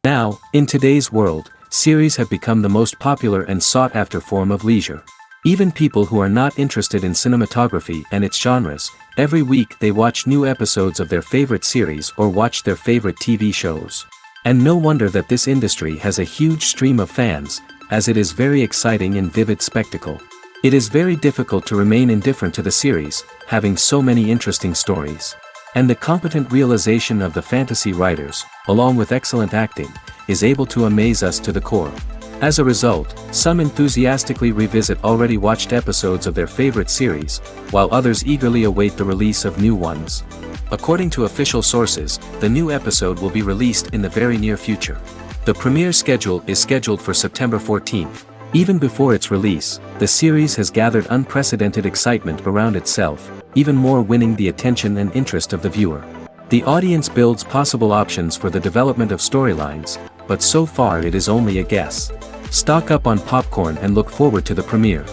Now, in today's world, series have become the most popular and sought-after form of leisure. Even people who are not interested in cinematography and its genres, every week they watch new episodes of their favorite series or watch their favorite TV shows. And no wonder that this industry has a huge stream of fans, as it is very exciting and vivid spectacle. It is very difficult to remain indifferent to the series, having so many interesting stories. And the competent realization of the fantasy writers, along with excellent acting, is able to amaze us to the core. As a result, some enthusiastically revisit already watched episodes of their favorite series, while others eagerly await the release of new ones. According to official sources, the new episode will be released in the very near future. The premiere schedule is scheduled for September 14th. Even before its release, the series has gathered unprecedented excitement around itself, even more winning the attention and interest of the viewer. The audience builds possible options for the development of storylines, but so far it is only a guess. Stock up on popcorn and look forward to the premiere.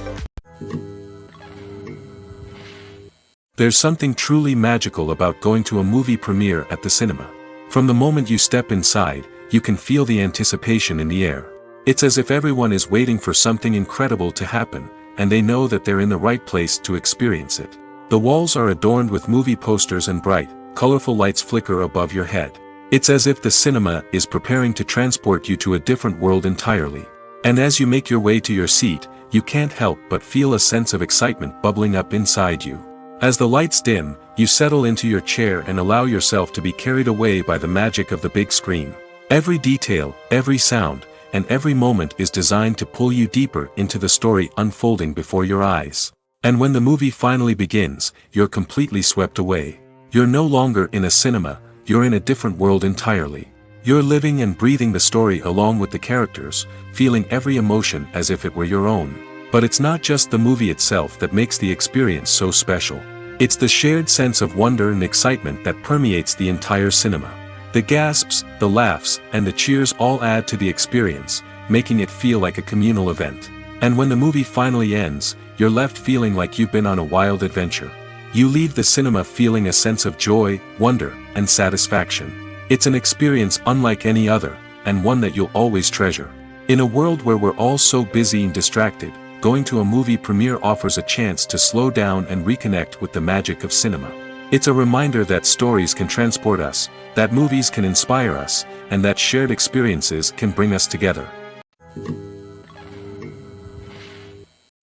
There's something truly magical about going to a movie premiere at the cinema. From the moment you step inside, you can feel the anticipation in the air. It's as if everyone is waiting for something incredible to happen, and they know that they're in the right place to experience it. The walls are adorned with movie posters and bright, colorful lights flicker above your head. It's as if the cinema is preparing to transport you to a different world entirely. And as you make your way to your seat, you can't help but feel a sense of excitement bubbling up inside you. As the lights dim, you settle into your chair and allow yourself to be carried away by the magic of the big screen. Every detail, every sound, and every moment is designed to pull you deeper into the story unfolding before your eyes. And when the movie finally begins, you're completely swept away. You're no longer in a cinema, you're in a different world entirely. You're living and breathing the story along with the characters, feeling every emotion as if it were your own. But it's not just the movie itself that makes the experience so special. It's the shared sense of wonder and excitement that permeates the entire cinema. The gasps, the laughs, and the cheers all add to the experience, making it feel like a communal event. And when the movie finally ends, you're left feeling like you've been on a wild adventure. You leave the cinema feeling a sense of joy, wonder, and satisfaction. It's an experience unlike any other, and one that you'll always treasure. In a world where we're all so busy and distracted, going to a movie premiere offers a chance to slow down and reconnect with the magic of cinema. It's a reminder that stories can transport us, that movies can inspire us, and that shared experiences can bring us together.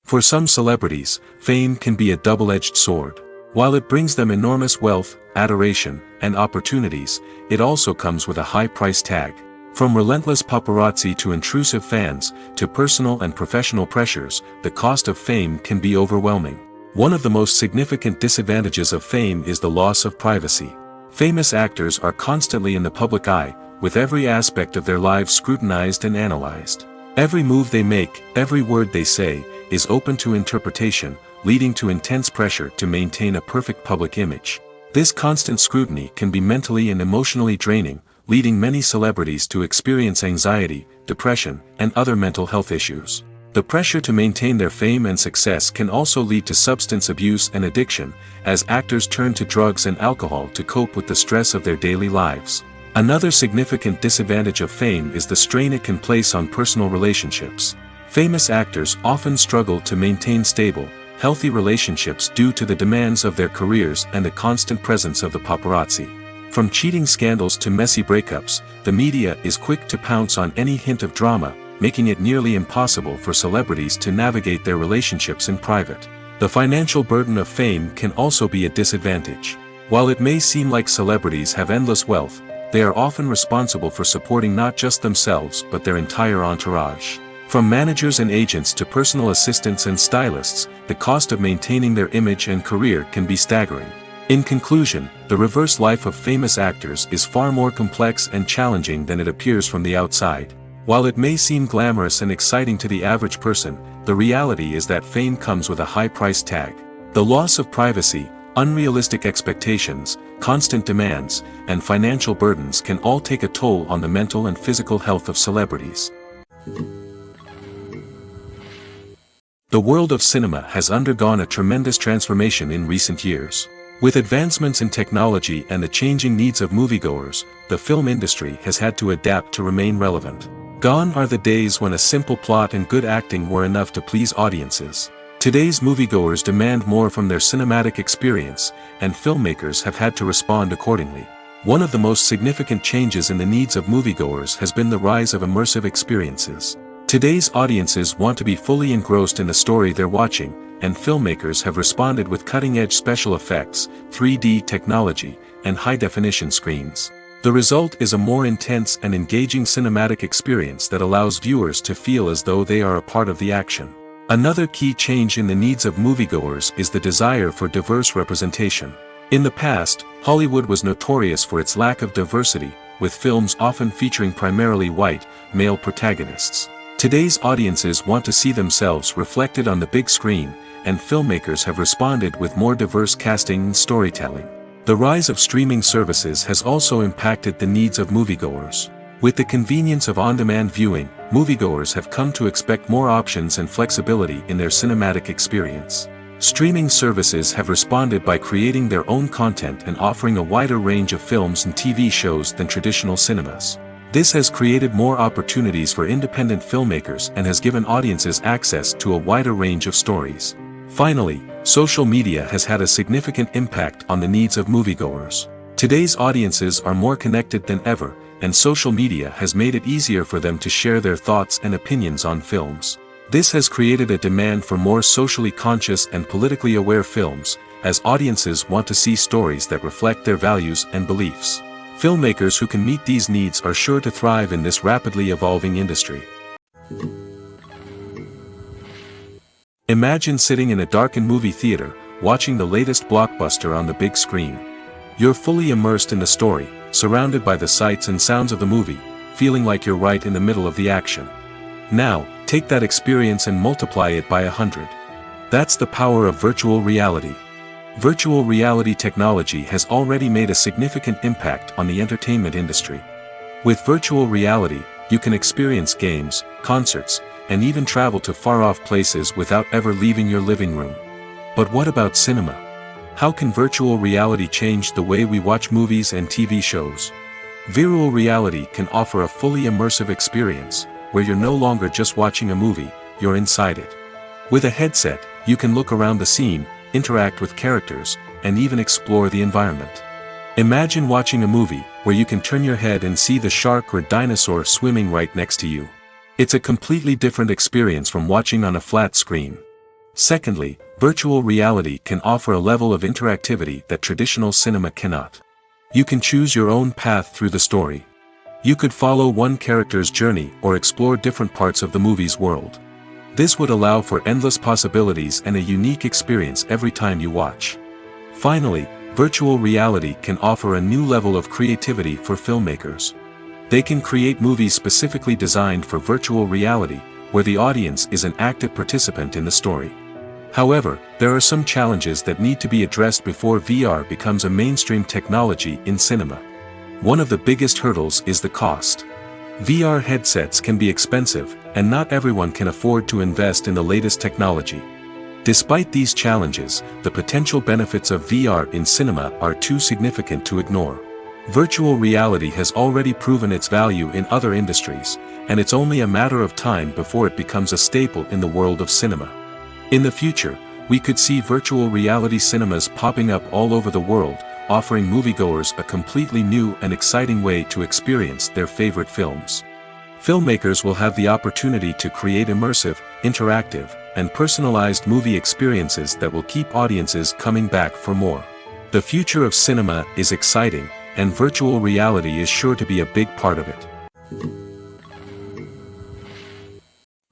For some celebrities, fame can be a double-edged sword. While it brings them enormous wealth, adoration, and opportunities, it also comes with a high price tag. From relentless paparazzi to intrusive fans, to personal and professional pressures, the cost of fame can be overwhelming. One of the most significant disadvantages of fame is the loss of privacy. Famous actors are constantly in the public eye, with every aspect of their lives scrutinized and analyzed. Every move they make, every word they say, is open to interpretation, leading to intense pressure to maintain a perfect public image. This constant scrutiny can be mentally and emotionally draining, leading many celebrities to experience anxiety, depression, and other mental health issues. The pressure to maintain their fame and success can also lead to substance abuse and addiction, as actors turn to drugs and alcohol to cope with the stress of their daily lives. Another significant disadvantage of fame is the strain it can place on personal relationships. Famous actors often struggle to maintain stable, healthy relationships due to the demands of their careers and the constant presence of the paparazzi. From cheating scandals to messy breakups, the media is quick to pounce on any hint of drama, making it nearly impossible for celebrities to navigate their relationships in private. The financial burden of fame can also be a disadvantage. While it may seem like celebrities have endless wealth, they are often responsible for supporting not just themselves but their entire entourage. From managers and agents to personal assistants and stylists, the cost of maintaining their image and career can be staggering. In conclusion, the reverse life of famous actors is far more complex and challenging than it appears from the outside. While it may seem glamorous and exciting to the average person, the reality is that fame comes with a high price tag. The loss of privacy, unrealistic expectations, constant demands, and financial burdens can all take a toll on the mental and physical health of celebrities. The world of cinema has undergone a tremendous transformation in recent years. With advancements in technology and the changing needs of moviegoers, the film industry has had to adapt to remain relevant. Gone are the days when a simple plot and good acting were enough to please audiences. Today's moviegoers demand more from their cinematic experience, and filmmakers have had to respond accordingly. One of the most significant changes in the needs of moviegoers has been the rise of immersive experiences. Today's audiences want to be fully engrossed in the story they're watching, and filmmakers have responded with cutting-edge special effects, 3D technology, and high-definition screens. The result is a more intense and engaging cinematic experience that allows viewers to feel as though they are a part of the action. Another key change in the needs of moviegoers is the desire for diverse representation. In the past, Hollywood was notorious for its lack of diversity, with films often featuring primarily white, male protagonists. Today's audiences want to see themselves reflected on the big screen, and filmmakers have responded with more diverse casting and storytelling. The rise of streaming services has also impacted the needs of moviegoers. With the convenience of on-demand viewing, moviegoers have come to expect more options and flexibility in their cinematic experience. Streaming services have responded by creating their own content and offering a wider range of films and TV shows than traditional cinemas. This has created more opportunities for independent filmmakers and has given audiences access to a wider range of stories. Finally, social media has had a significant impact on the needs of moviegoers. Today's audiences are more connected than ever, and social media has made it easier for them to share their thoughts and opinions on films. This has created a demand for more socially conscious and politically aware films, as audiences want to see stories that reflect their values and beliefs. Filmmakers who can meet these needs are sure to thrive in this rapidly evolving industry. Imagine sitting in a darkened movie theater, watching the latest blockbuster on the big screen. You're fully immersed in the story, surrounded by the sights and sounds of the movie, feeling like you're right in the middle of the action. Now, take that experience and multiply it by 100. That's the power of virtual reality. Virtual reality technology has already made a significant impact on the entertainment industry. With virtual reality, you can experience games, concerts, and even travel to far-off places without ever leaving your living room. But what about cinema? How can virtual reality change the way we watch movies and TV shows? Virtual reality can offer a fully immersive experience, where you're no longer just watching a movie, you're inside it. With a headset, you can look around the scene, interact with characters, and even explore the environment. Imagine watching a movie where you can turn your head and see the shark or dinosaur swimming right next to you. It's a completely different experience from watching on a flat screen. Secondly, virtual reality can offer a level of interactivity that traditional cinema cannot. You can choose your own path through the story. You could follow one character's journey or explore different parts of the movie's world. This would allow for endless possibilities and a unique experience every time you watch. Finally, virtual reality can offer a new level of creativity for filmmakers. They can create movies specifically designed for virtual reality, where the audience is an active participant in the story. However, there are some challenges that need to be addressed before VR becomes a mainstream technology in cinema. One of the biggest hurdles is the cost. VR headsets can be expensive, and not everyone can afford to invest in the latest technology. Despite these challenges, the potential benefits of VR in cinema are too significant to ignore. Virtual reality has already proven its value in other industries, and it's only a matter of time before it becomes a staple in the world of cinema. In the future, we could see virtual reality cinemas popping up all over the world, offering moviegoers a completely new and exciting way to experience their favorite films. Filmmakers will have the opportunity to create immersive, interactive, and personalized movie experiences that will keep audiences coming back for more. The future of cinema is exciting, and virtual reality is sure to be a big part of it.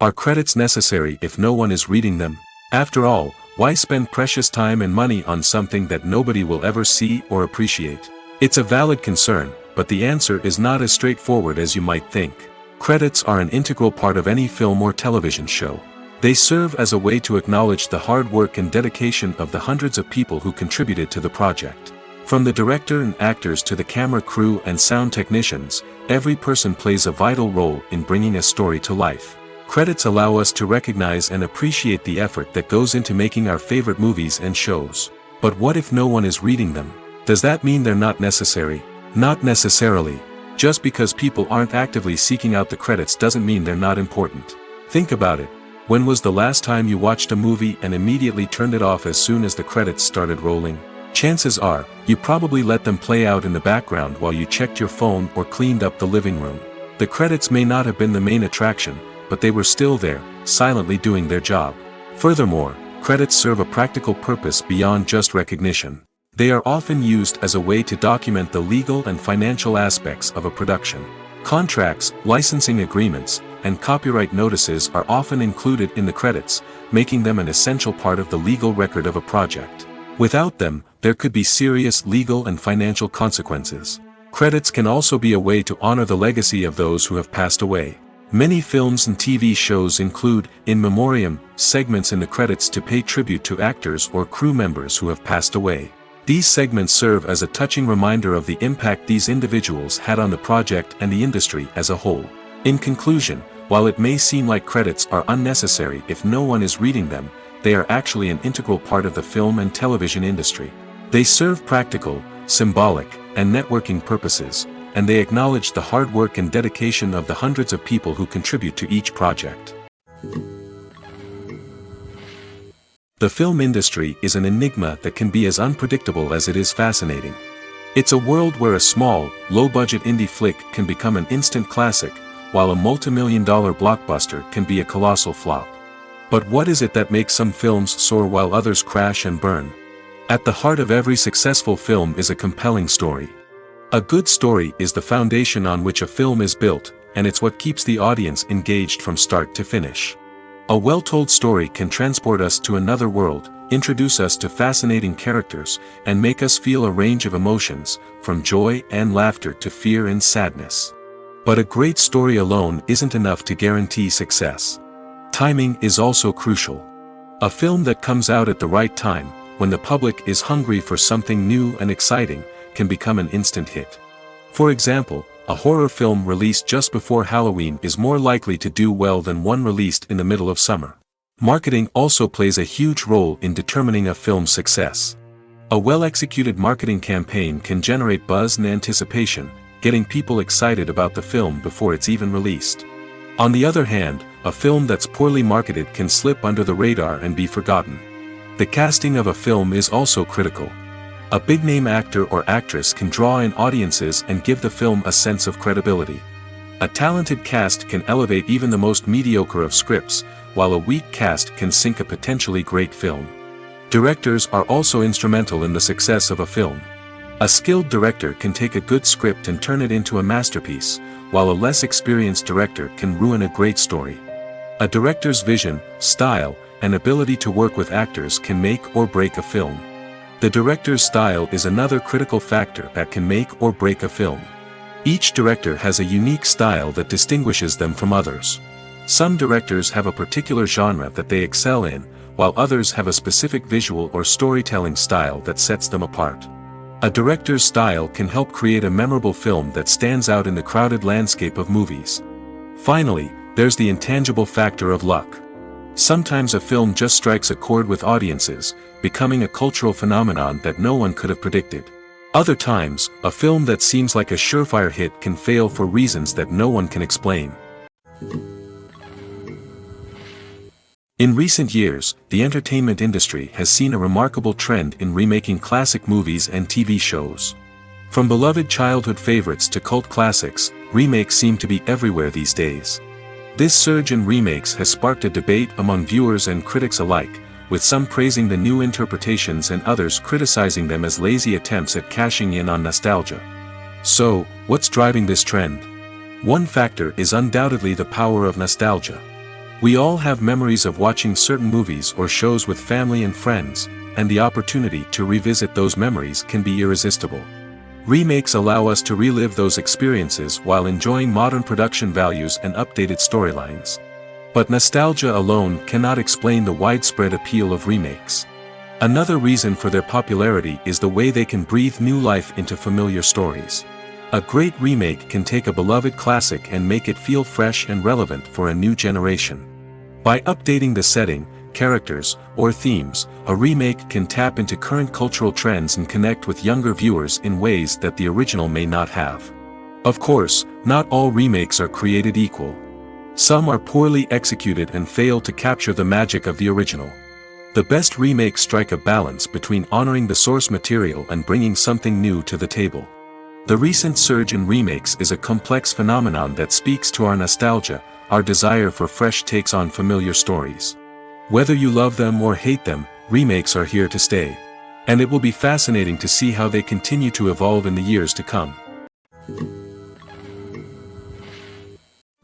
Are credits necessary if no one is reading them? After all, why spend precious time and money on something that nobody will ever see or appreciate? It's a valid concern, but the answer is not as straightforward as you might think. Credits are an integral part of any film or television show. They serve as a way to acknowledge the hard work and dedication of the hundreds of people who contributed to the project. From the director and actors to the camera crew and sound technicians, every person plays a vital role in bringing a story to life. Credits allow us to recognize and appreciate the effort that goes into making our favorite movies and shows. But what if no one is reading them? Does that mean they're not necessary? Not necessarily. Just because people aren't actively seeking out the credits doesn't mean they're not important. Think about it. When was the last time you watched a movie and immediately turned it off as soon as the credits started rolling? Chances are, you probably let them play out in the background while you checked your phone or cleaned up the living room. The credits may not have been the main attraction, but they were still there, silently doing their job. Furthermore, credits serve a practical purpose beyond just recognition. They are often used as a way to document the legal and financial aspects of a production. Contracts, licensing agreements, and copyright notices are often included in the credits, making them an essential part of the legal record of a project. Without them, there could be serious legal and financial consequences. Credits can also be a way to honor the legacy of those who have passed away. Many films and TV shows include, in memoriam, segments in the credits to pay tribute to actors or crew members who have passed away. These segments serve as a touching reminder of the impact these individuals had on the project and the industry as a whole. In conclusion, while it may seem like credits are unnecessary if no one is reading them, they are actually an integral part of the film and television industry. They serve practical, symbolic, and networking purposes, and they acknowledge the hard work and dedication of the hundreds of people who contribute to each project. The film industry is an enigma that can be as unpredictable as it is fascinating. It's a world where a small, low-budget indie flick can become an instant classic, while a multi-million-dollar blockbuster can be a colossal flop. But what is it that makes some films soar while others crash and burn? At the heart of every successful film is a compelling story. A good story is the foundation on which a film is built, and it's what keeps the audience engaged from start to finish. A well-told story can transport us to another world, introduce us to fascinating characters, and make us feel a range of emotions, from joy and laughter to fear and sadness. But a great story alone isn't enough to guarantee success. Timing is also crucial. A film that comes out at the right time, when the public is hungry for something new and exciting, can become an instant hit. For example, a horror film released just before Halloween is more likely to do well than one released in the middle of summer. Marketing also plays a huge role in determining a film's success. A well-executed marketing campaign can generate buzz and anticipation, getting people excited about the film before it's even released. On the other hand, a film that's poorly marketed can slip under the radar and be forgotten. The casting of a film is also critical. A big-name actor or actress can draw in audiences and give the film a sense of credibility. A talented cast can elevate even the most mediocre of scripts, while a weak cast can sink a potentially great film. Directors are also instrumental in the success of a film. A skilled director can take a good script and turn it into a masterpiece, while a less experienced director can ruin a great story. A director's vision, style, and ability to work with actors can make or break a film. The director's style is another critical factor that can make or break a film. Each director has a unique style that distinguishes them from others. Some directors have a particular genre that they excel in, while others have a specific visual or storytelling style that sets them apart. A director's style can help create a memorable film that stands out in the crowded landscape of movies. Finally, there's the intangible factor of luck. Sometimes a film just strikes a chord with audiences, becoming a cultural phenomenon that no one could have predicted. Other times, a film that seems like a surefire hit can fail for reasons that no one can explain. In recent years, the entertainment industry has seen a remarkable trend in remaking classic movies and TV shows. From beloved childhood favorites to cult classics, remakes seem to be everywhere these days. This surge in remakes has sparked a debate among viewers and critics alike, with some praising the new interpretations and others criticizing them as lazy attempts at cashing in on nostalgia. So, what's driving this trend? One factor is undoubtedly the power of nostalgia. We all have memories of watching certain movies or shows with family and friends, and the opportunity to revisit those memories can be irresistible. Remakes allow us to relive those experiences while enjoying modern production values and updated storylines. But nostalgia alone cannot explain the widespread appeal of remakes. Another reason for their popularity is the way they can breathe new life into familiar stories. A great remake can take a beloved classic and make it feel fresh and relevant for a new generation. By updating the setting, characters, or themes, a remake can tap into current cultural trends and connect with younger viewers in ways that the original may not have. Of course, not all remakes are created equal. Some are poorly executed and fail to capture the magic of the original. The best remakes strike a balance between honoring the source material and bringing something new to the table. The recent surge in remakes is a complex phenomenon that speaks to our nostalgia, our desire for fresh takes on familiar stories. Whether you love them or hate them, remakes are here to stay. And it will be fascinating to see how they continue to evolve in the years to come.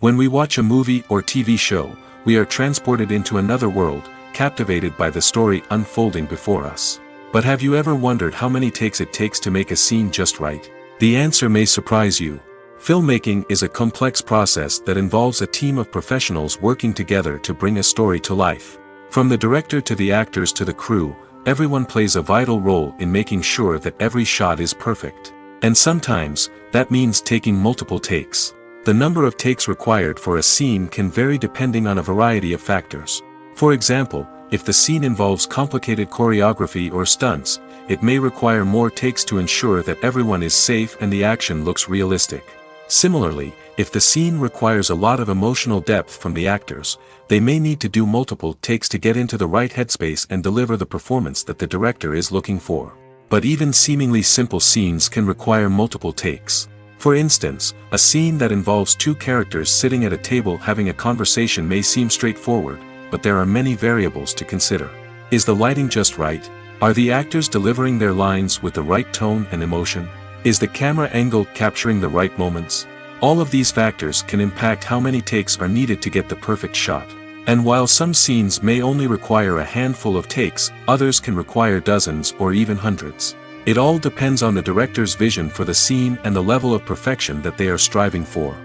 When we watch a movie or TV show, we are transported into another world, captivated by the story unfolding before us. But have you ever wondered how many takes it takes to make a scene just right? The answer may surprise you. Filmmaking is a complex process that involves a team of professionals working together to bring a story to life. From the director to the actors to the crew, everyone plays a vital role in making sure that every shot is perfect. And sometimes, that means taking multiple takes. The number of takes required for a scene can vary depending on a variety of factors. For example, if the scene involves complicated choreography or stunts, it may require more takes to ensure that everyone is safe and the action looks realistic. Similarly, if the scene requires a lot of emotional depth from the actors, they may need to do multiple takes to get into the right headspace and deliver the performance that the director is looking for. But even seemingly simple scenes can require multiple takes. For instance, a scene that involves two characters sitting at a table having a conversation may seem straightforward, but there are many variables to consider. Is the lighting just right? Are the actors delivering their lines with the right tone and emotion? Is the camera angle capturing the right moments? All of these factors can impact how many takes are needed to get the perfect shot. And while some scenes may only require a handful of takes, others can require dozens or even hundreds. It all depends on the director's vision for the scene and the level of perfection that they are striving for.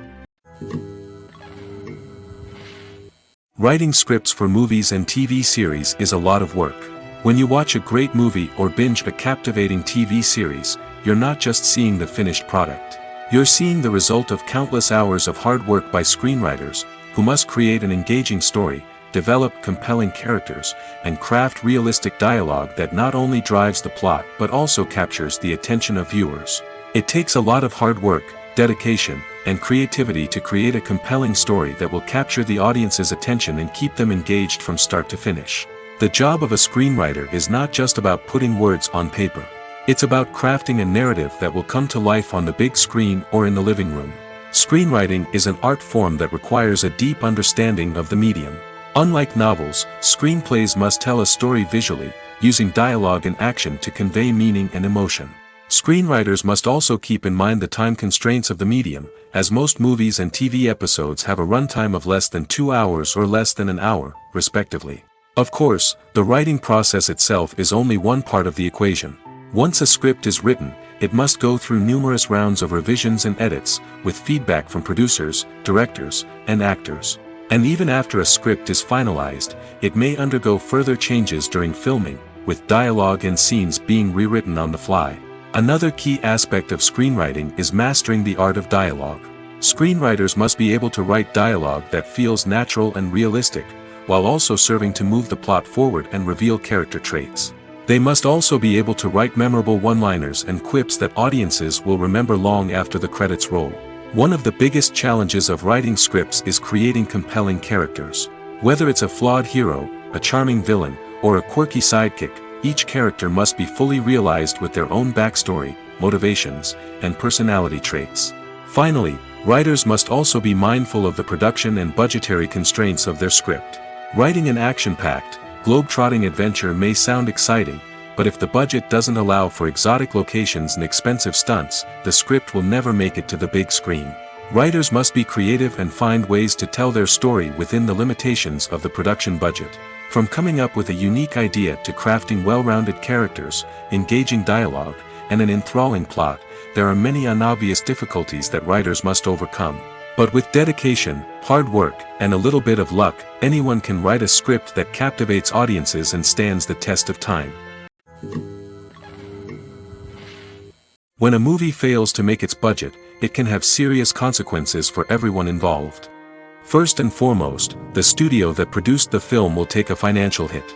Writing scripts for movies and TV series is a lot of work. When you watch a great movie or binge a captivating TV series, you're not just seeing the finished product. You're seeing the result of countless hours of hard work by screenwriters, who must create an engaging story, develop compelling characters, and craft realistic dialogue that not only drives the plot but also captures the attention of viewers. It takes a lot of hard work, dedication, and creativity to create a compelling story that will capture the audience's attention and keep them engaged from start to finish. The job of a screenwriter is not just about putting words on paper. It's about crafting a narrative that will come to life on the big screen or in the living room. Screenwriting is an art form that requires a deep understanding of the medium. Unlike novels, screenplays must tell a story visually, using dialogue and action to convey meaning and emotion. Screenwriters must also keep in mind the time constraints of the medium, as most movies and TV episodes have a runtime of less than 2 hours or less than an hour, respectively. Of course, the writing process itself is only one part of the equation. Once a script is written, it must go through numerous rounds of revisions and edits, with feedback from producers, directors, and actors. And even after a script is finalized, it may undergo further changes during filming, with dialogue and scenes being rewritten on the fly. Another key aspect of screenwriting is mastering the art of dialogue. Screenwriters must be able to write dialogue that feels natural and realistic, while also serving to move the plot forward and reveal character traits. They must also be able to write memorable one-liners and quips that audiences will remember long after the credits roll. One of the biggest challenges of writing scripts is creating compelling characters. Whether it's a flawed hero, a charming villain, or a quirky sidekick, each character must be fully realized with their own backstory, motivations, and personality traits. Finally, writers must also be mindful of the production and budgetary constraints of their script. Writing an action-packed, globe-trotting adventure may sound exciting, but if the budget doesn't allow for exotic locations and expensive stunts, the script will never make it to the big screen. Writers must be creative and find ways to tell their story within the limitations of the production budget. From coming up with a unique idea to crafting well-rounded characters, engaging dialogue, and an enthralling plot, there are many unobvious difficulties that writers must overcome. But with dedication, hard work, and a little bit of luck, anyone can write a script that captivates audiences and stands the test of time. When a movie fails to make its budget, it can have serious consequences for everyone involved. First and foremost, the studio that produced the film will take a financial hit.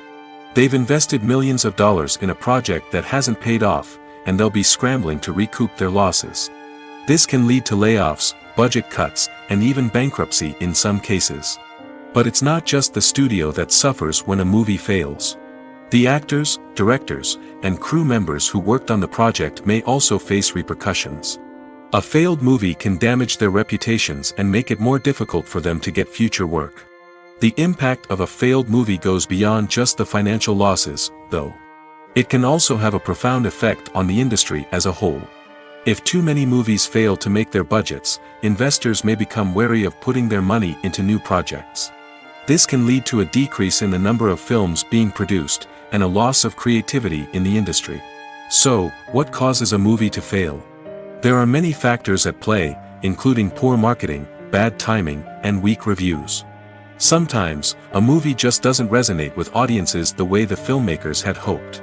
They've invested millions of dollars in a project that hasn't paid off, and they'll be scrambling to recoup their losses. This can lead to layoffs, budget cuts, and even bankruptcy in some cases. But it's not just the studio that suffers when a movie fails. The actors, directors, and crew members who worked on the project may also face repercussions. A failed movie can damage their reputations and make it more difficult for them to get future work. The impact of a failed movie goes beyond just the financial losses, though. It can also have a profound effect on the industry as a whole. If too many movies fail to make their budgets, investors may become wary of putting their money into new projects. This can lead to a decrease in the number of films being produced, and a loss of creativity in the industry. So, what causes a movie to fail? There are many factors at play, including poor marketing, bad timing, and weak reviews. Sometimes, a movie just doesn't resonate with audiences the way the filmmakers had hoped.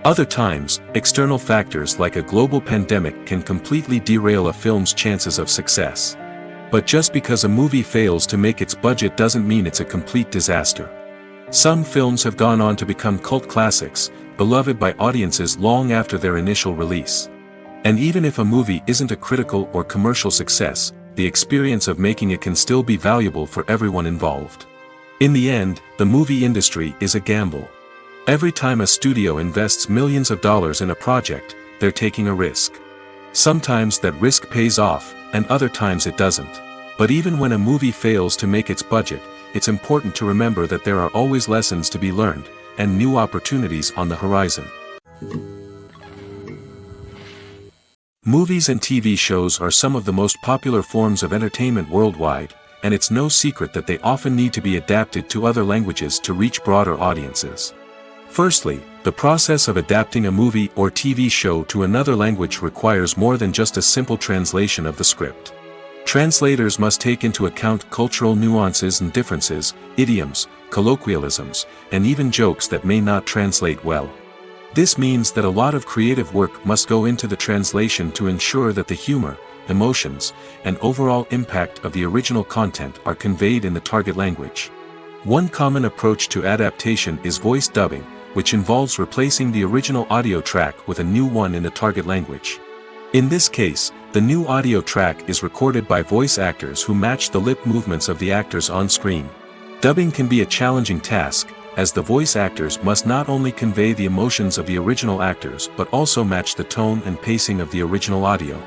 Other times, external factors like a global pandemic can completely derail a film's chances of success. But just because a movie fails to make its budget doesn't mean it's a complete disaster. Some films have gone on to become cult classics, beloved by audiences long after their initial release. And even if a movie isn't a critical or commercial success, the experience of making it can still be valuable for everyone involved. In the end, the movie industry is a gamble. Every time a studio invests millions of dollars in a project, they're taking a risk. Sometimes that risk pays off, and other times it doesn't. But even when a movie fails to make its budget, it's important to remember that there are always lessons to be learned, and new opportunities on the horizon. Movies and TV shows are some of the most popular forms of entertainment worldwide, and it's no secret that they often need to be adapted to other languages to reach broader audiences. Firstly, the process of adapting a movie or TV show to another language requires more than just a simple translation of the script. Translators must take into account cultural nuances and differences, idioms, colloquialisms, and even jokes that may not translate well. This means that a lot of creative work must go into the translation to ensure that the humor, emotions, and overall impact of the original content are conveyed in the target language. One common approach to adaptation is voice dubbing, which involves replacing the original audio track with a new one in the target language. In this case, the new audio track is recorded by voice actors who match the lip movements of the actors on screen. Dubbing can be a challenging task, as the voice actors must not only convey the emotions of the original actors but also match the tone and pacing of the original audio.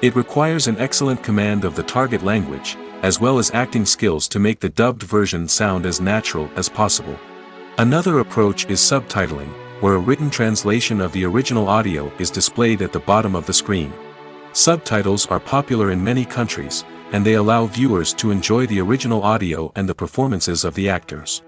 It requires an excellent command of the target language, as well as acting skills to make the dubbed version sound as natural as possible. Another approach is subtitling, where a written translation of the original audio is displayed at the bottom of the screen. Subtitles are popular in many countries, and they allow viewers to enjoy the original audio and the performances of the actors.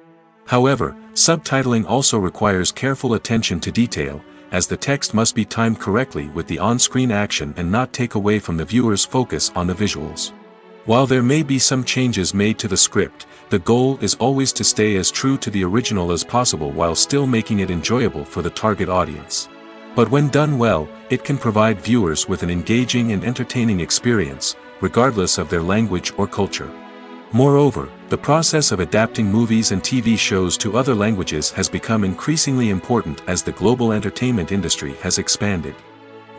However, subtitling also requires careful attention to detail, as the text must be timed correctly with the on-screen action and not take away from the viewer's focus on the visuals. While there may be some changes made to the script, the goal is always to stay as true to the original as possible while still making it enjoyable for the target audience. But when done well, it can provide viewers with an engaging and entertaining experience, regardless of their language or culture. Moreover, the process of adapting movies and TV shows to other languages has become increasingly important as the global entertainment industry has expanded.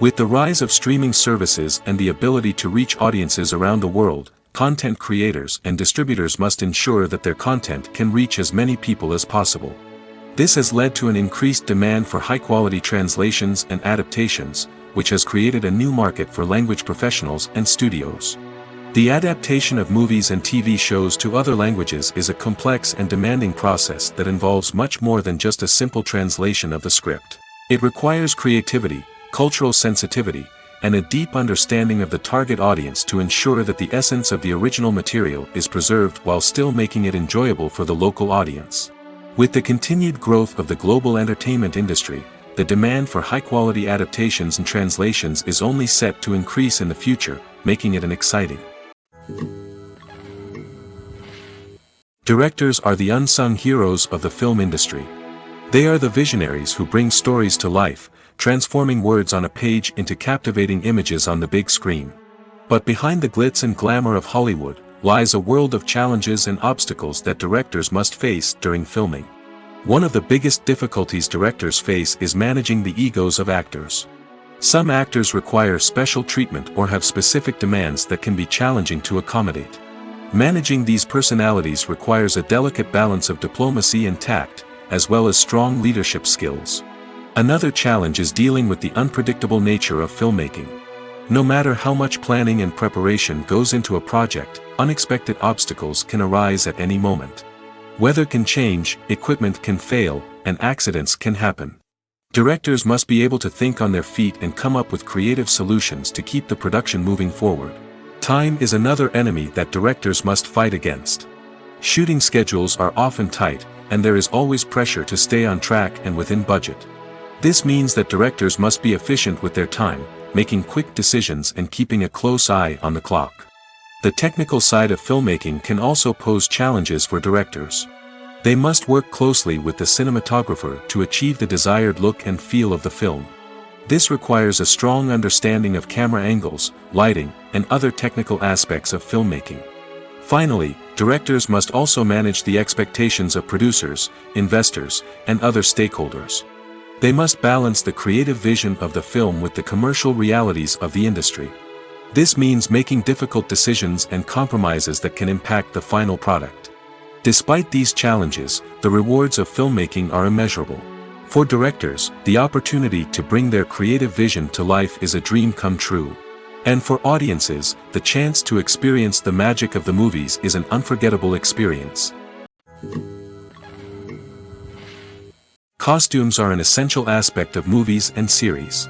With the rise of streaming services and the ability to reach audiences around the world, content creators and distributors must ensure that their content can reach as many people as possible. This has led to an increased demand for high-quality translations and adaptations, which has created a new market for language professionals and studios. The adaptation of movies and TV shows to other languages is a complex and demanding process that involves much more than just a simple translation of the script. It requires creativity, cultural sensitivity, and a deep understanding of the target audience to ensure that the essence of the original material is preserved while still making it enjoyable for the local audience. With the continued growth of the global entertainment industry, the demand for high-quality adaptations and translations is only set to increase in the future, making it an exciting. Directors are the unsung heroes of the film industry. They are the visionaries who bring stories to life, transforming words on a page into captivating images on the big screen. But behind the glitz and glamour of Hollywood lies a world of challenges and obstacles that directors must face during filming. One of the biggest difficulties directors face is managing the egos of actors. Some actors require special treatment or have specific demands that can be challenging to accommodate. Managing these personalities requires a delicate balance of diplomacy and tact, as well as strong leadership skills. Another challenge is dealing with the unpredictable nature of filmmaking. No matter how much planning and preparation goes into a project, unexpected obstacles can arise at any moment. Weather can change, equipment can fail, and accidents can happen. Directors must be able to think on their feet and come up with creative solutions to keep the production moving forward. Time is another enemy that directors must fight against. Shooting schedules are often tight, and there is always pressure to stay on track and within budget. This means that directors must be efficient with their time, making quick decisions and keeping a close eye on the clock. The technical side of filmmaking can also pose challenges for directors. They must work closely with the cinematographer to achieve the desired look and feel of the film. This requires a strong understanding of camera angles, lighting, and other technical aspects of filmmaking. Finally, directors must also manage the expectations of producers, investors, and other stakeholders. They must balance the creative vision of the film with the commercial realities of the industry. This means making difficult decisions and compromises that can impact the final product. Despite these challenges, the rewards of filmmaking are immeasurable. For directors, the opportunity to bring their creative vision to life is a dream come true. And for audiences, the chance to experience the magic of the movies is an unforgettable experience. Costumes are an essential aspect of movies and series.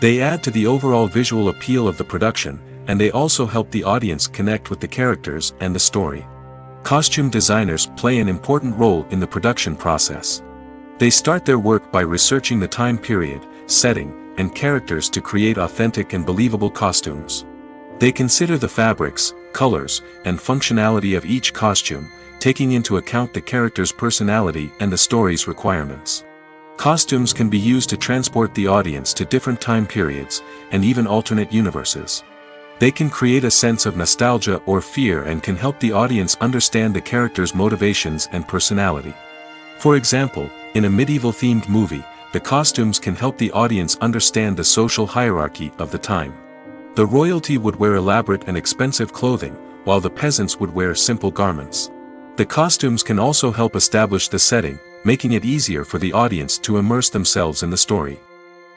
They add to the overall visual appeal of the production, and they also help the audience connect with the characters and the story. Costume designers play an important role in the production process. They start their work by researching the time period, setting, and characters to create authentic and believable costumes. They consider the fabrics, colors, and functionality of each costume, taking into account the character's personality and the story's requirements. Costumes can be used to transport the audience to different time periods, and even alternate universes. They can create a sense of nostalgia or fear and can help the audience understand the character's motivations and personality. For example, in a medieval-themed movie, the costumes can help the audience understand the social hierarchy of the time. The royalty would wear elaborate and expensive clothing, while the peasants would wear simple garments. The costumes can also help establish the setting, making it easier for the audience to immerse themselves in the story.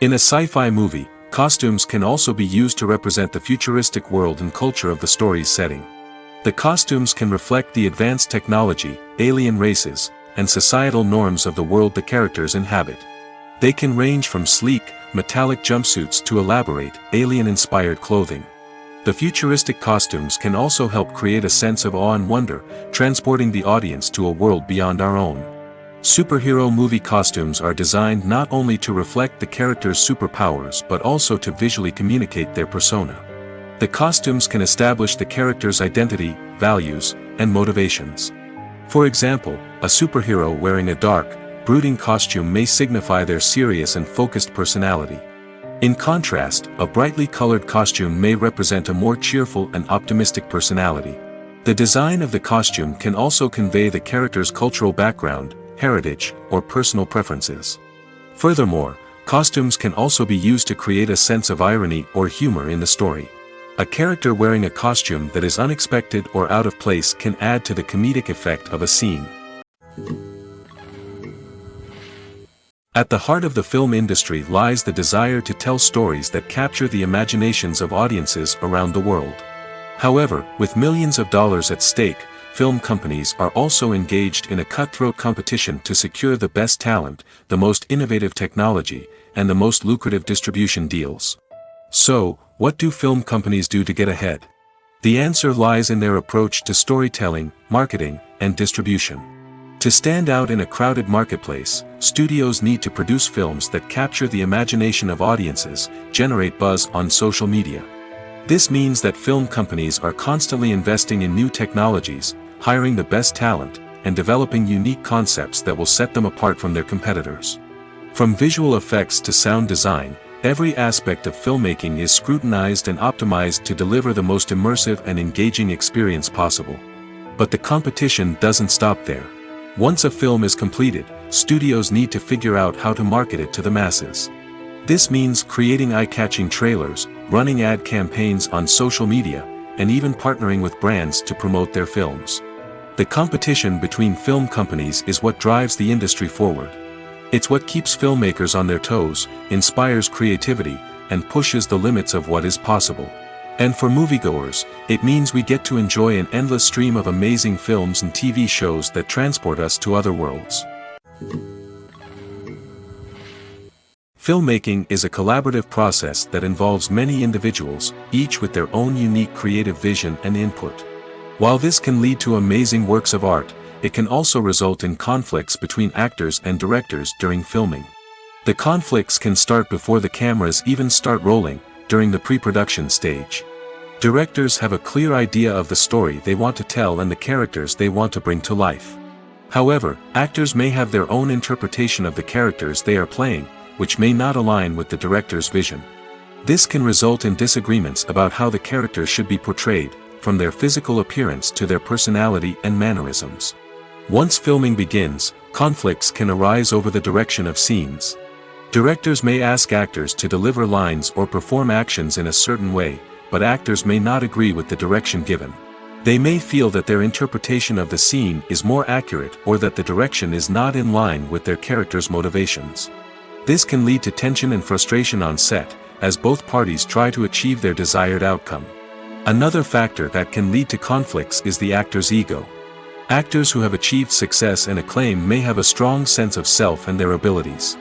In a sci-fi movie, costumes can also be used to represent the futuristic world and culture of the story's setting. The costumes can reflect the advanced technology, alien races, and societal norms of the world the characters inhabit. They can range from sleek, metallic jumpsuits to elaborate, alien-inspired clothing. The futuristic costumes can also help create a sense of awe and wonder, transporting the audience to a world beyond our own. Superhero movie costumes are designed not only to reflect the character's superpowers but also to visually communicate their persona. The costumes can establish the character's identity, values, and motivations. For example, a superhero wearing a dark, brooding costume may signify their serious and focused personality. In contrast, a brightly colored costume may represent a more cheerful and optimistic personality. The design of the costume can also convey the character's cultural background, heritage, or personal preferences. Furthermore, costumes can also be used to create a sense of irony or humor in the story. A character wearing a costume that is unexpected or out of place can add to the comedic effect of a scene. At the heart of the film industry lies the desire to tell stories that capture the imaginations of audiences around the world. However, with millions of dollars at stake, film companies are also engaged in a cutthroat competition to secure the best talent, the most innovative technology, and the most lucrative distribution deals. So, what do film companies do to get ahead? The answer lies in their approach to storytelling, marketing, and distribution. To stand out in a crowded marketplace, studios need to produce films that capture the imagination of audiences, generate buzz on social media. This means that film companies are constantly investing in new technologies, hiring the best talent, and developing unique concepts that will set them apart from their competitors. From visual effects to sound design, every aspect of filmmaking is scrutinized and optimized to deliver the most immersive and engaging experience possible. But the competition doesn't stop there. Once a film is completed, studios need to figure out how to market it to the masses. This means creating eye-catching trailers, running ad campaigns on social media, and even partnering with brands to promote their films. The competition between film companies is what drives the industry forward. It's what keeps filmmakers on their toes, inspires creativity, and pushes the limits of what is possible. And for moviegoers, it means we get to enjoy an endless stream of amazing films and TV shows that transport us to other worlds. Filmmaking is a collaborative process that involves many individuals, each with their own unique creative vision and input. While this can lead to amazing works of art, it can also result in conflicts between actors and directors during filming. The conflicts can start before the cameras even start rolling, during the pre-production stage. Directors have a clear idea of the story they want to tell and the characters they want to bring to life. However, actors may have their own interpretation of the characters they are playing, which may not align with the director's vision. This can result in disagreements about how the characters should be portrayed, from their physical appearance to their personality and mannerisms. Once filming begins, conflicts can arise over the direction of scenes. Directors may ask actors to deliver lines or perform actions in a certain way, but actors may not agree with the direction given. They may feel that their interpretation of the scene is more accurate or that the direction is not in line with their character's motivations. This can lead to tension and frustration on set, as both parties try to achieve their desired outcome. Another factor that can lead to conflicts is the actor's ego. Actors who have achieved success and acclaim may have a strong sense of self and their abilities.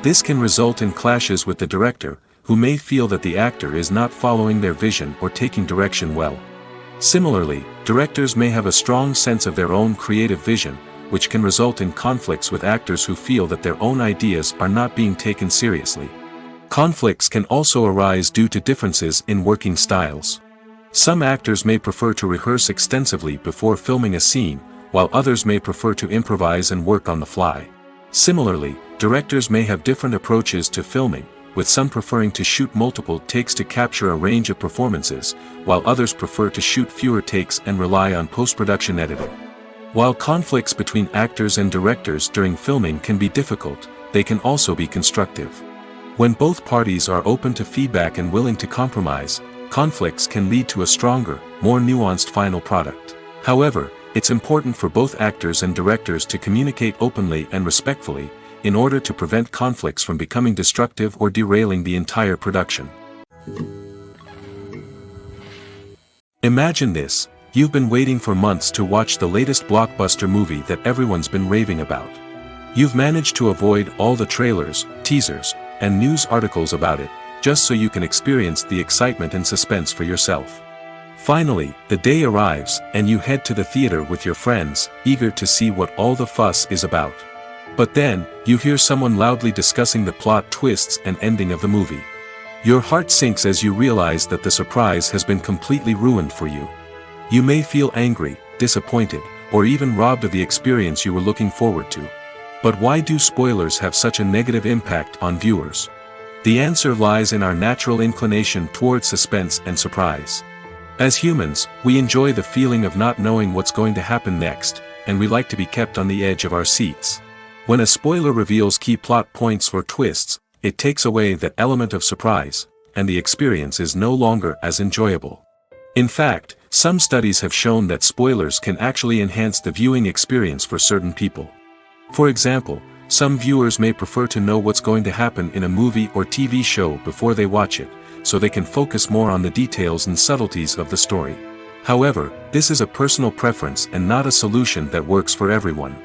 This can result in clashes with the director, who may feel that the actor is not following their vision or taking direction well. Similarly, directors may have a strong sense of their own creative vision, which can result in conflicts with actors who feel that their own ideas are not being taken seriously. Conflicts can also arise due to differences in working styles. Some actors may prefer to rehearse extensively before filming a scene, while others may prefer to improvise and work on the fly. Similarly, directors may have different approaches to filming, with some preferring to shoot multiple takes to capture a range of performances, while others prefer to shoot fewer takes and rely on post-production editing. While conflicts between actors and directors during filming can be difficult, they can also be constructive. When both parties are open to feedback and willing to compromise, conflicts can lead to a stronger, more nuanced final product. However, it's important for both actors and directors to communicate openly and respectfully, in order to prevent conflicts from becoming destructive or derailing the entire production. Imagine this: you've been waiting for months to watch the latest blockbuster movie that everyone's been raving about. You've managed to avoid all the trailers, teasers, and news articles about it, just so you can experience the excitement and suspense for yourself. Finally, the day arrives, and you head to the theater with your friends, eager to see what all the fuss is about. But then, you hear someone loudly discussing the plot twists and ending of the movie. Your heart sinks as you realize that the surprise has been completely ruined for you. You may feel angry, disappointed, or even robbed of the experience you were looking forward to. But why do spoilers have such a negative impact on viewers? The answer lies in our natural inclination towards suspense and surprise. As humans, we enjoy the feeling of not knowing what's going to happen next, and we like to be kept on the edge of our seats. When a spoiler reveals key plot points or twists, it takes away that element of surprise, and the experience is no longer as enjoyable. In fact, some studies have shown that spoilers can actually enhance the viewing experience for certain people. For example, Some viewers may prefer to know what's going to happen in a movie or TV show before they watch it, so they can focus more on the details and subtleties of the story. However, this is a personal preference and not a solution that works for everyone.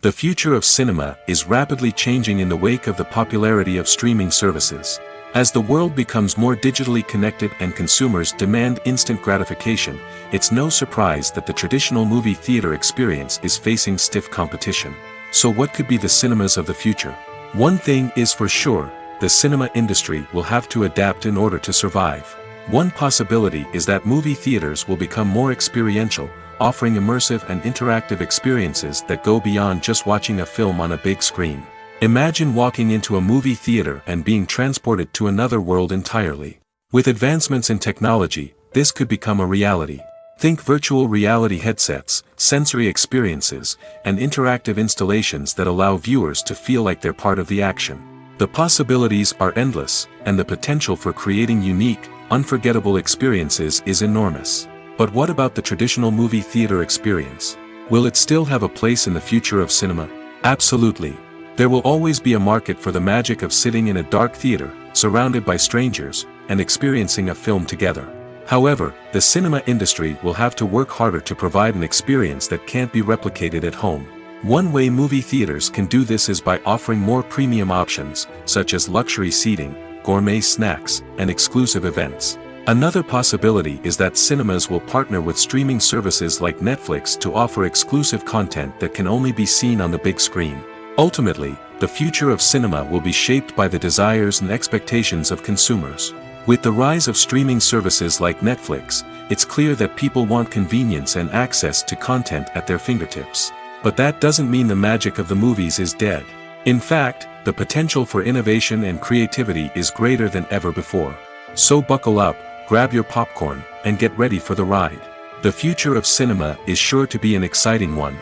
The future of cinema is rapidly changing in the wake of the popularity of streaming services. As the world becomes more digitally connected and consumers demand instant gratification, it's no surprise that the traditional movie theater experience is facing stiff competition. So what could be the cinemas of the future? One thing is for sure, the cinema industry will have to adapt in order to survive. One possibility is that movie theaters will become more experiential, offering immersive and interactive experiences that go beyond just watching a film on a big screen. Imagine walking into a movie theater and being transported to another world entirely. With advancements in technology, this could become a reality. Think virtual reality headsets, sensory experiences, and interactive installations that allow viewers to feel like they're part of the action. The possibilities are endless, and the potential for creating unique, unforgettable experiences is enormous. But what about the traditional movie theater experience? Will it still have a place in the future of cinema? Absolutely. There will always be a market for the magic of sitting in a dark theater, surrounded by strangers, and experiencing a film together. However, the cinema industry will have to work harder to provide an experience that can't be replicated at home. One way movie theaters can do this is by offering more premium options, such as luxury seating, gourmet snacks, and exclusive events. Another possibility is that cinemas will partner with streaming services like Netflix to offer exclusive content that can only be seen on the big screen. Ultimately, the future of cinema will be shaped by the desires and expectations of consumers. With the rise of streaming services like Netflix, it's clear that people want convenience and access to content at their fingertips. But that doesn't mean the magic of the movies is dead. In fact, the potential for innovation and creativity is greater than ever before. So buckle up, grab your popcorn, and get ready for the ride. The future of cinema is sure to be an exciting one.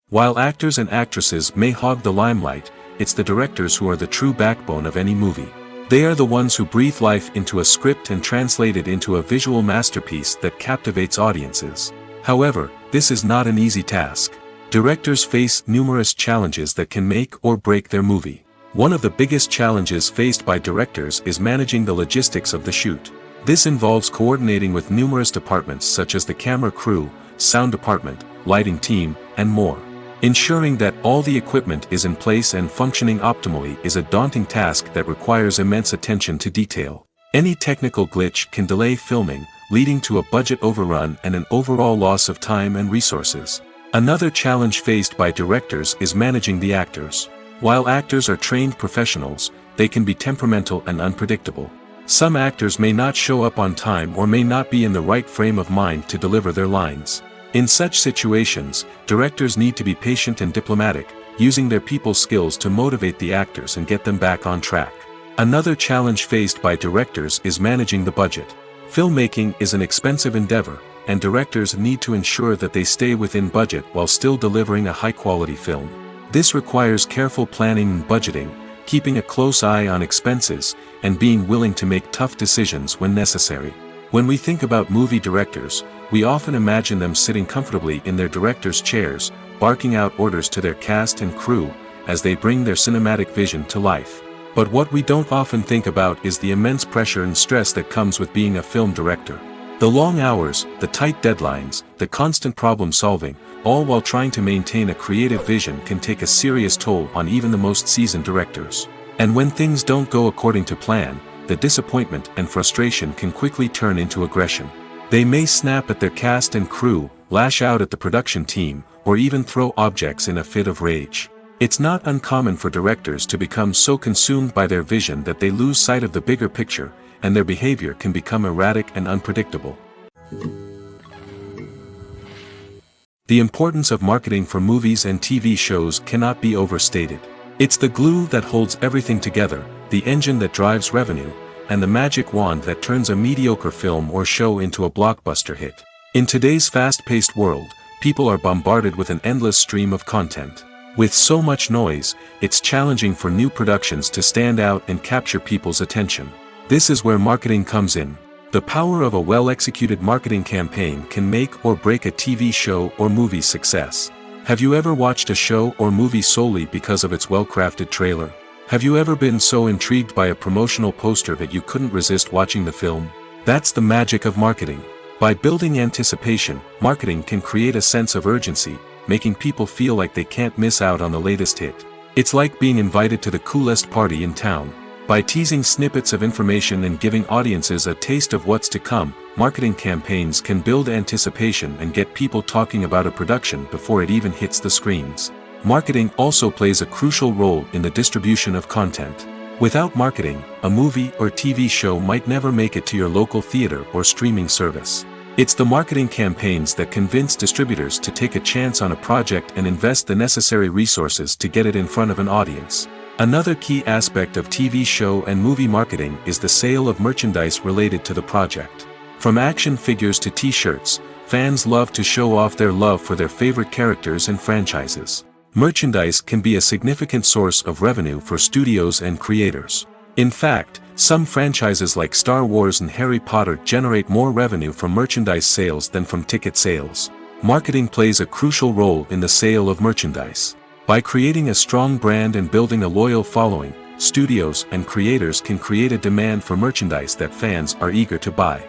While actors and actresses may hog the limelight, it's the directors who are the true backbone of any movie. They are the ones who breathe life into a script and translate it into a visual masterpiece that captivates audiences. However, this is not an easy task. Directors face numerous challenges that can make or break their movie. One of the biggest challenges faced by directors is managing the logistics of the shoot. This involves coordinating with numerous departments such as the camera crew, sound department, lighting team, and more. Ensuring that all the equipment is in place and functioning optimally is a daunting task that requires immense attention to detail. Any technical glitch can delay filming, leading to a budget overrun and an overall loss of time and resources. Another challenge faced by directors is managing the actors. While actors are trained professionals, they can be temperamental and unpredictable. Some actors may not show up on time or may not be in the right frame of mind to deliver their lines. In such situations, directors need to be patient and diplomatic, using their people skills to motivate the actors and get them back on track. Another challenge faced by directors is managing the budget. Filmmaking is an expensive endeavor, and directors need to ensure that they stay within budget while still delivering a high-quality film. This requires careful planning and budgeting, keeping a close eye on expenses, and being willing to make tough decisions when necessary. When we think about movie directors, we often imagine them sitting comfortably in their director's chairs, barking out orders to their cast and crew, as they bring their cinematic vision to life. But what we don't often think about is the immense pressure and stress that comes with being a film director. The long hours, the tight deadlines, the constant problem solving, all while trying to maintain a creative vision can take a serious toll on even the most seasoned directors. And when things don't go according to plan, the disappointment and frustration can quickly turn into aggression. They may snap at their cast and crew, lash out at the production team, or even throw objects in a fit of rage. It's not uncommon for directors to become so consumed by their vision that they lose sight of the bigger picture, and their behavior can become erratic and unpredictable. The importance of marketing for movies and TV shows cannot be overstated. It's the glue that holds everything together, the engine that drives revenue, and the magic wand that turns a mediocre film or show into a blockbuster hit. In today's fast-paced world, people are bombarded with an endless stream of content. With so much noise, it's challenging for new productions to stand out and capture people's attention. This is where marketing comes in. The power of a well-executed marketing campaign can make or break a TV show or movie's success. Have you ever watched a show or movie solely because of its well-crafted trailer? Have you ever been so intrigued by a promotional poster that you couldn't resist watching the film? That's the magic of marketing. By building anticipation, marketing can create a sense of urgency, making people feel like they can't miss out on the latest hit. It's like being invited to the coolest party in town. By teasing snippets of information and giving audiences a taste of what's to come, marketing campaigns can build anticipation and get people talking about a production before it even hits the screens. Marketing also plays a crucial role in the distribution of content. Without marketing, a movie or TV show might never make it to your local theater or streaming service. It's the marketing campaigns that convince distributors to take a chance on a project and invest the necessary resources to get it in front of an audience. Another key aspect of TV show and movie marketing is the sale of merchandise related to the project. From action figures to t-shirts, fans love to show off their love for their favorite characters and franchises. Merchandise can be a significant source of revenue for studios and creators. In fact, some franchises like Star Wars and Harry Potter generate more revenue from merchandise sales than from ticket sales. Marketing plays a crucial role in the sale of merchandise. By creating a strong brand and building a loyal following, studios and creators can create a demand for merchandise that fans are eager to buy.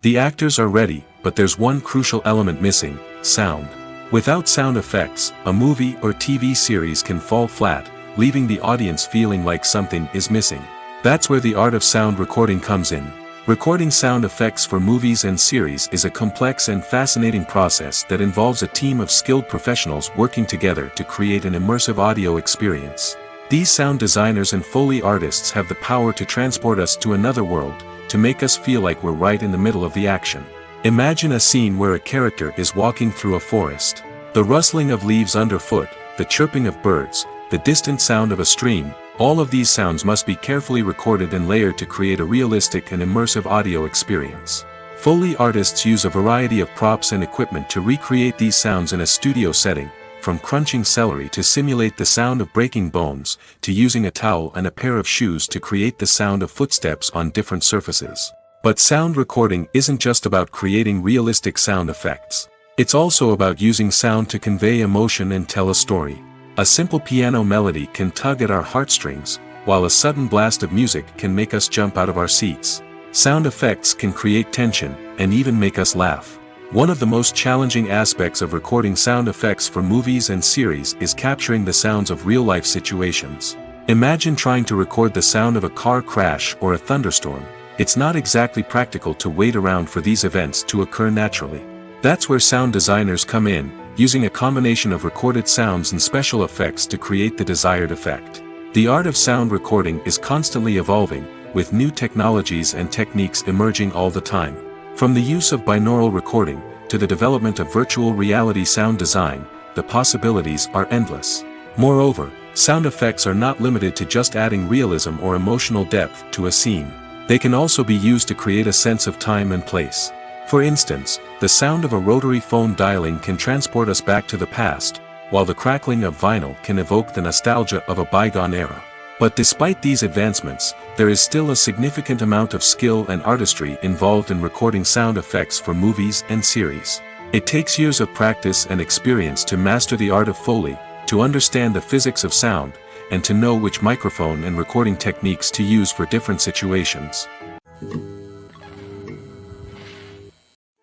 The actors are ready, but there's one crucial element missing: sound. Without sound effects, a movie or TV series can fall flat, leaving the audience feeling like something is missing. That's where the art of sound recording comes in. Recording sound effects for movies and series is a complex and fascinating process that involves a team of skilled professionals working together to create an immersive audio experience. These sound designers and Foley artists have the power to transport us to another world, to make us feel like we're right in the middle of the action. Imagine a scene where a character is walking through a forest. The rustling of leaves underfoot, the chirping of birds, the distant sound of a stream, all of these sounds must be carefully recorded and layered to create a realistic and immersive audio experience. Foley artists use a variety of props and equipment to recreate these sounds in a studio setting, from crunching celery to simulate the sound of breaking bones, to using a towel and a pair of shoes to create the sound of footsteps on different surfaces. But sound recording isn't just about creating realistic sound effects. It's also about using sound to convey emotion and tell a story. A simple piano melody can tug at our heartstrings, while a sudden blast of music can make us jump out of our seats. Sound effects can create tension, and even make us laugh. One of the most challenging aspects of recording sound effects for movies and series is capturing the sounds of real-life situations. Imagine trying to record the sound of a car crash or a thunderstorm. It's not exactly practical to wait around for these events to occur naturally. That's where sound designers come in, using a combination of recorded sounds and special effects to create the desired effect. The art of sound recording is constantly evolving, with new technologies and techniques emerging all the time. From the use of binaural recording, to the development of virtual reality sound design, the possibilities are endless. Moreover, sound effects are not limited to just adding realism or emotional depth to a scene. They can also be used to create a sense of time and place. For instance, the sound of a rotary phone dialing can transport us back to the past, while the crackling of vinyl can evoke the nostalgia of a bygone era. But despite these advancements, there is still a significant amount of skill and artistry involved in recording sound effects for movies and series. It takes years of practice and experience to master the art of Foley, to understand the physics of sound, and to know which microphone and recording techniques to use for different situations.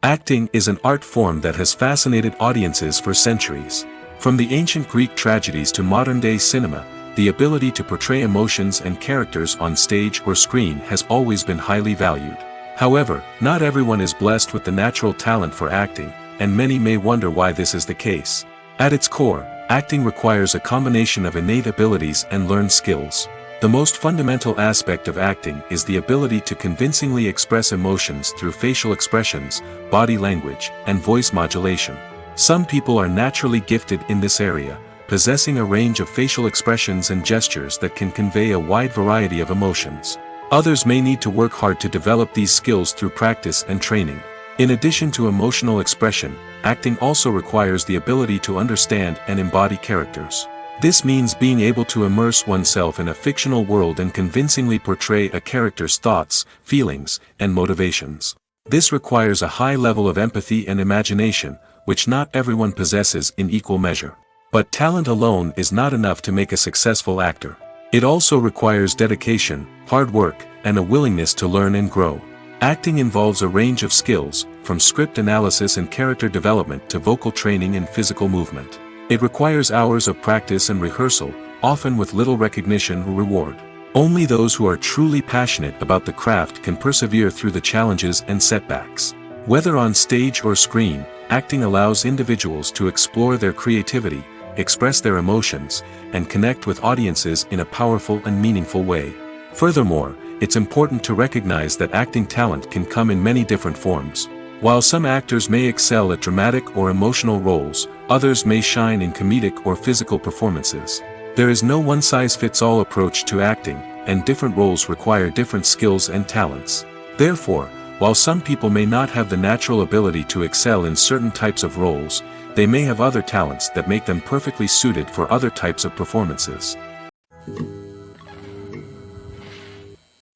Acting is an art form that has fascinated audiences for centuries. From the ancient Greek tragedies to modern-day cinema, the ability to portray emotions and characters on stage or screen has always been highly valued. However, not everyone is blessed with the natural talent for acting, and many may wonder why this is the case. At its core, acting requires a combination of innate abilities and learned skills. The most fundamental aspect of acting is the ability to convincingly express emotions through facial expressions, body language, and voice modulation. Some people are naturally gifted in this area, possessing a range of facial expressions and gestures that can convey a wide variety of emotions. Others may need to work hard to develop these skills through practice and training. In addition to emotional expression, acting also requires the ability to understand and embody characters. This means being able to immerse oneself in a fictional world and convincingly portray a character's thoughts, feelings, and motivations. This requires a high level of empathy and imagination, which not everyone possesses in equal measure. But talent alone is not enough to make a successful actor. It also requires dedication, hard work, and a willingness to learn and grow. Acting involves a range of skills, from script analysis and character development to vocal training and physical movement. It requires hours of practice and rehearsal, often with little recognition or reward. Only those who are truly passionate about the craft can persevere through the challenges and setbacks. Whether on stage or screen, acting allows individuals to explore their creativity, express their emotions, and connect with audiences in a powerful and meaningful way. Furthermore, it's important to recognize that acting talent can come in many different forms. While some actors may excel at dramatic or emotional roles, others may shine in comedic or physical performances. There is no one-size-fits-all approach to acting, and different roles require different skills and talents. Therefore, while some people may not have the natural ability to excel in certain types of roles, they may have other talents that make them perfectly suited for other types of performances.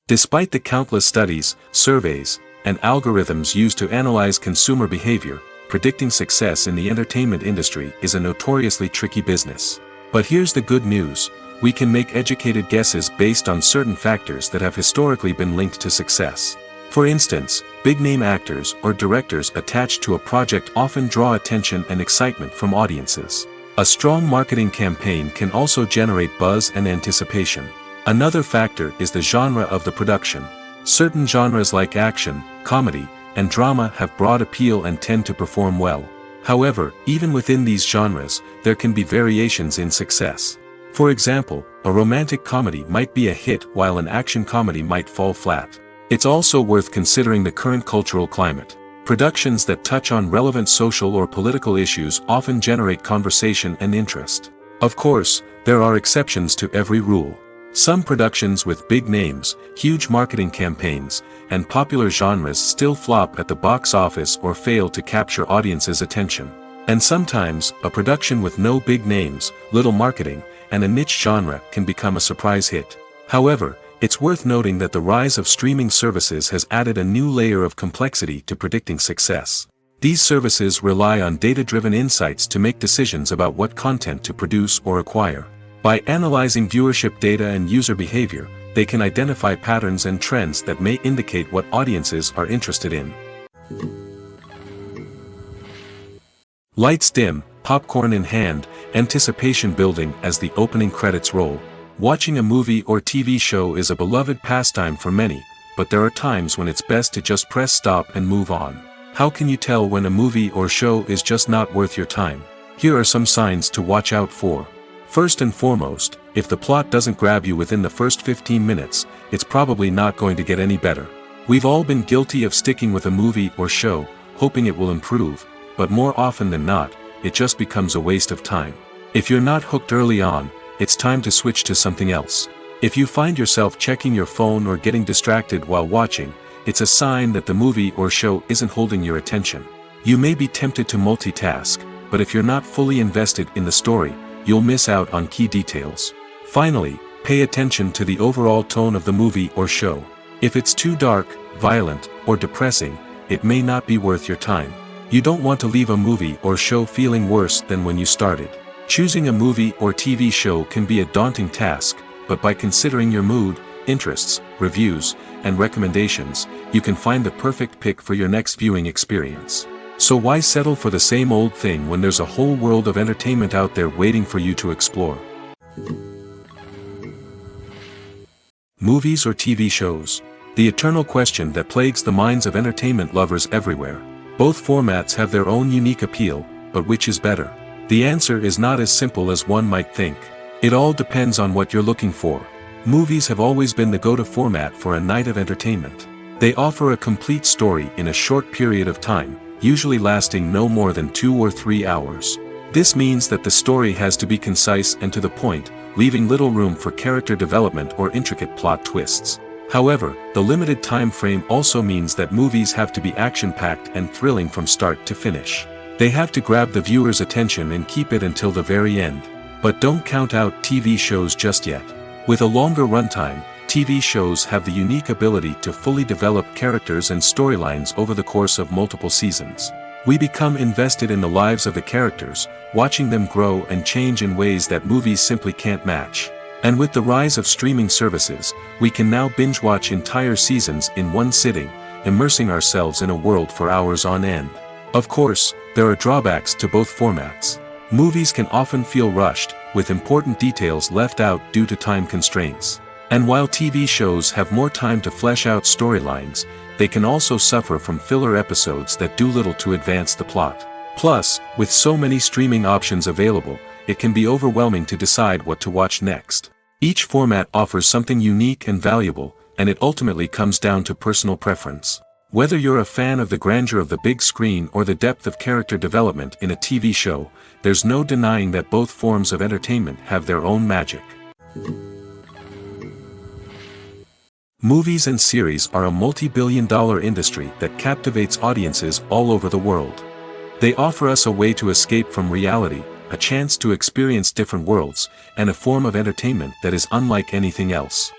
Despite the countless studies, surveys, and algorithms used to analyze consumer behavior, predicting success in the entertainment industry is a notoriously tricky business. But here's the good news: we can make educated guesses based on certain factors that have historically been linked to success. For instance, big-name actors or directors attached to a project often draw attention and excitement from audiences. A strong marketing campaign can also generate buzz and anticipation. Another factor is the genre of the production. Certain genres like action, comedy, and drama have broad appeal and tend to perform well. However, even within these genres, there can be variations in success. For example, a romantic comedy might be a hit while an action comedy might fall flat. It's also worth considering the current cultural climate. Productions that touch on relevant social or political issues often generate conversation and interest. Of course, there are exceptions to every rule. Some productions with big names, huge marketing campaigns, and popular genres still flop at the box office or fail to capture audiences' attention. And sometimes, a production with no big names, little marketing, and a niche genre can become a surprise hit. However, it's worth noting that the rise of streaming services has added a new layer of complexity to predicting success. These services rely on data-driven insights to make decisions about what content to produce or acquire. By analyzing viewership data and user behavior, they can identify patterns and trends that may indicate what audiences are interested in. Lights dim, popcorn in hand, anticipation building as the opening credits roll. Watching a movie or TV show is a beloved pastime for many, but there are times when it's best to just press stop and move on. How can you tell when a movie or show is just not worth your time? Here are some signs to watch out for. First and foremost, if the plot doesn't grab you within the first 15 minutes, it's probably not going to get any better. We've all been guilty of sticking with a movie or show, hoping it will improve, but more often than not, it just becomes a waste of time. If you're not hooked early on, it's time to switch to something else. If you find yourself checking your phone or getting distracted while watching, it's a sign that the movie or show isn't holding your attention. You may be tempted to multitask, but if you're not fully invested in the story, you'll miss out on key details. Finally, pay attention to the overall tone of the movie or show. If it's too dark, violent, or depressing, it may not be worth your time. You don't want to leave a movie or show feeling worse than when you started. Choosing a movie or TV show can be a daunting task, but by considering your mood, interests, reviews, and recommendations, you can find the perfect pick for your next viewing experience. So why settle for the same old thing when there's a whole world of entertainment out there waiting for you to explore? Movies or TV shows? The eternal question that plagues the minds of entertainment lovers everywhere. Both formats have their own unique appeal, but which is better? The answer is not as simple as one might think. It all depends on what you're looking for. Movies have always been the go-to format for a night of entertainment. They offer a complete story in a short period of time, usually lasting no more than 2 or 3 hours. This means that the story has to be concise and to the point, leaving little room for character development or intricate plot twists. However, the limited time frame also means that movies have to be action-packed and thrilling from start to finish. They have to grab the viewer's attention and keep it until the very end. But don't count out TV shows just yet. With a longer runtime, TV shows have the unique ability to fully develop characters and storylines over the course of multiple seasons. We become invested in the lives of the characters, watching them grow and change in ways that movies simply can't match. And with the rise of streaming services, we can now binge-watch entire seasons in one sitting, immersing ourselves in a world for hours on end. Of course, there are drawbacks to both formats. Movies can often feel rushed, with important details left out due to time constraints. And while TV shows have more time to flesh out storylines, they can also suffer from filler episodes that do little to advance the plot. Plus, with so many streaming options available, it can be overwhelming to decide what to watch next. Each format offers something unique and valuable, and it ultimately comes down to personal preference. Whether you're a fan of the grandeur of the big screen or the depth of character development in a TV show, there's no denying that both forms of entertainment have their own magic. Movies and series are a multi-billion-dollar industry that captivates audiences all over the world. They offer us a way to escape from reality, a chance to experience different worlds, and a form of entertainment that is unlike anything else.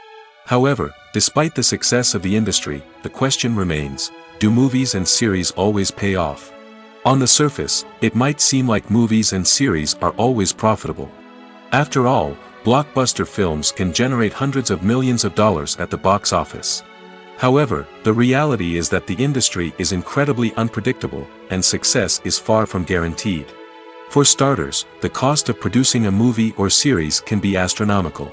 However, despite the success of the industry, the question remains, do movies and series always pay off? On the surface, it might seem like movies and series are always profitable. After all, blockbuster films can generate hundreds of millions of dollars at the box office. However, the reality is that the industry is incredibly unpredictable, and success is far from guaranteed. For starters, the cost of producing a movie or series can be astronomical.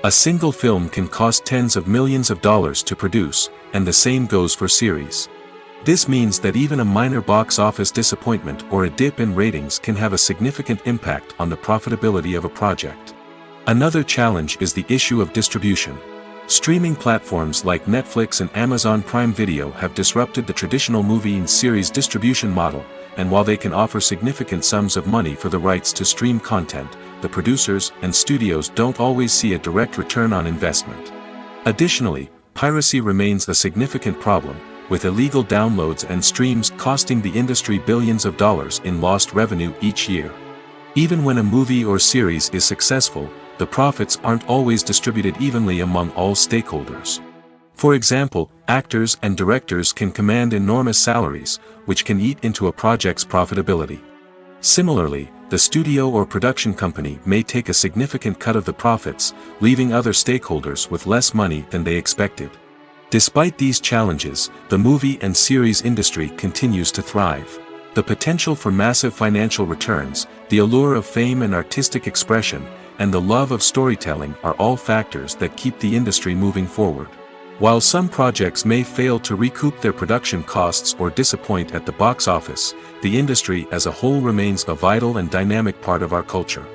A single film can cost tens of millions of dollars to produce, and the same goes for series. This means that even a minor box office disappointment or a dip in ratings can have a significant impact on the profitability of a project. Another challenge is the issue of distribution. Streaming platforms like Netflix and Amazon Prime Video have disrupted the traditional movie and series distribution model, and while they can offer significant sums of money for the rights to stream content, the producers and studios don't always see a direct return on investment. Additionally, piracy remains a significant problem, with illegal downloads and streams costing the industry billions of dollars in lost revenue each year. Even when a movie or series is successful, the profits aren't always distributed evenly among all stakeholders. For example, actors and directors can command enormous salaries, which can eat into a project's profitability. Similarly, the studio or production company may take a significant cut of the profits, leaving other stakeholders with less money than they expected. Despite these challenges, the movie and series industry continues to thrive. The potential for massive financial returns, the allure of fame and artistic expression, and the love of storytelling are all factors that keep the industry moving forward. While some projects may fail to recoup their production costs or disappoint at the box office, the industry as a whole remains a vital and dynamic part of our culture.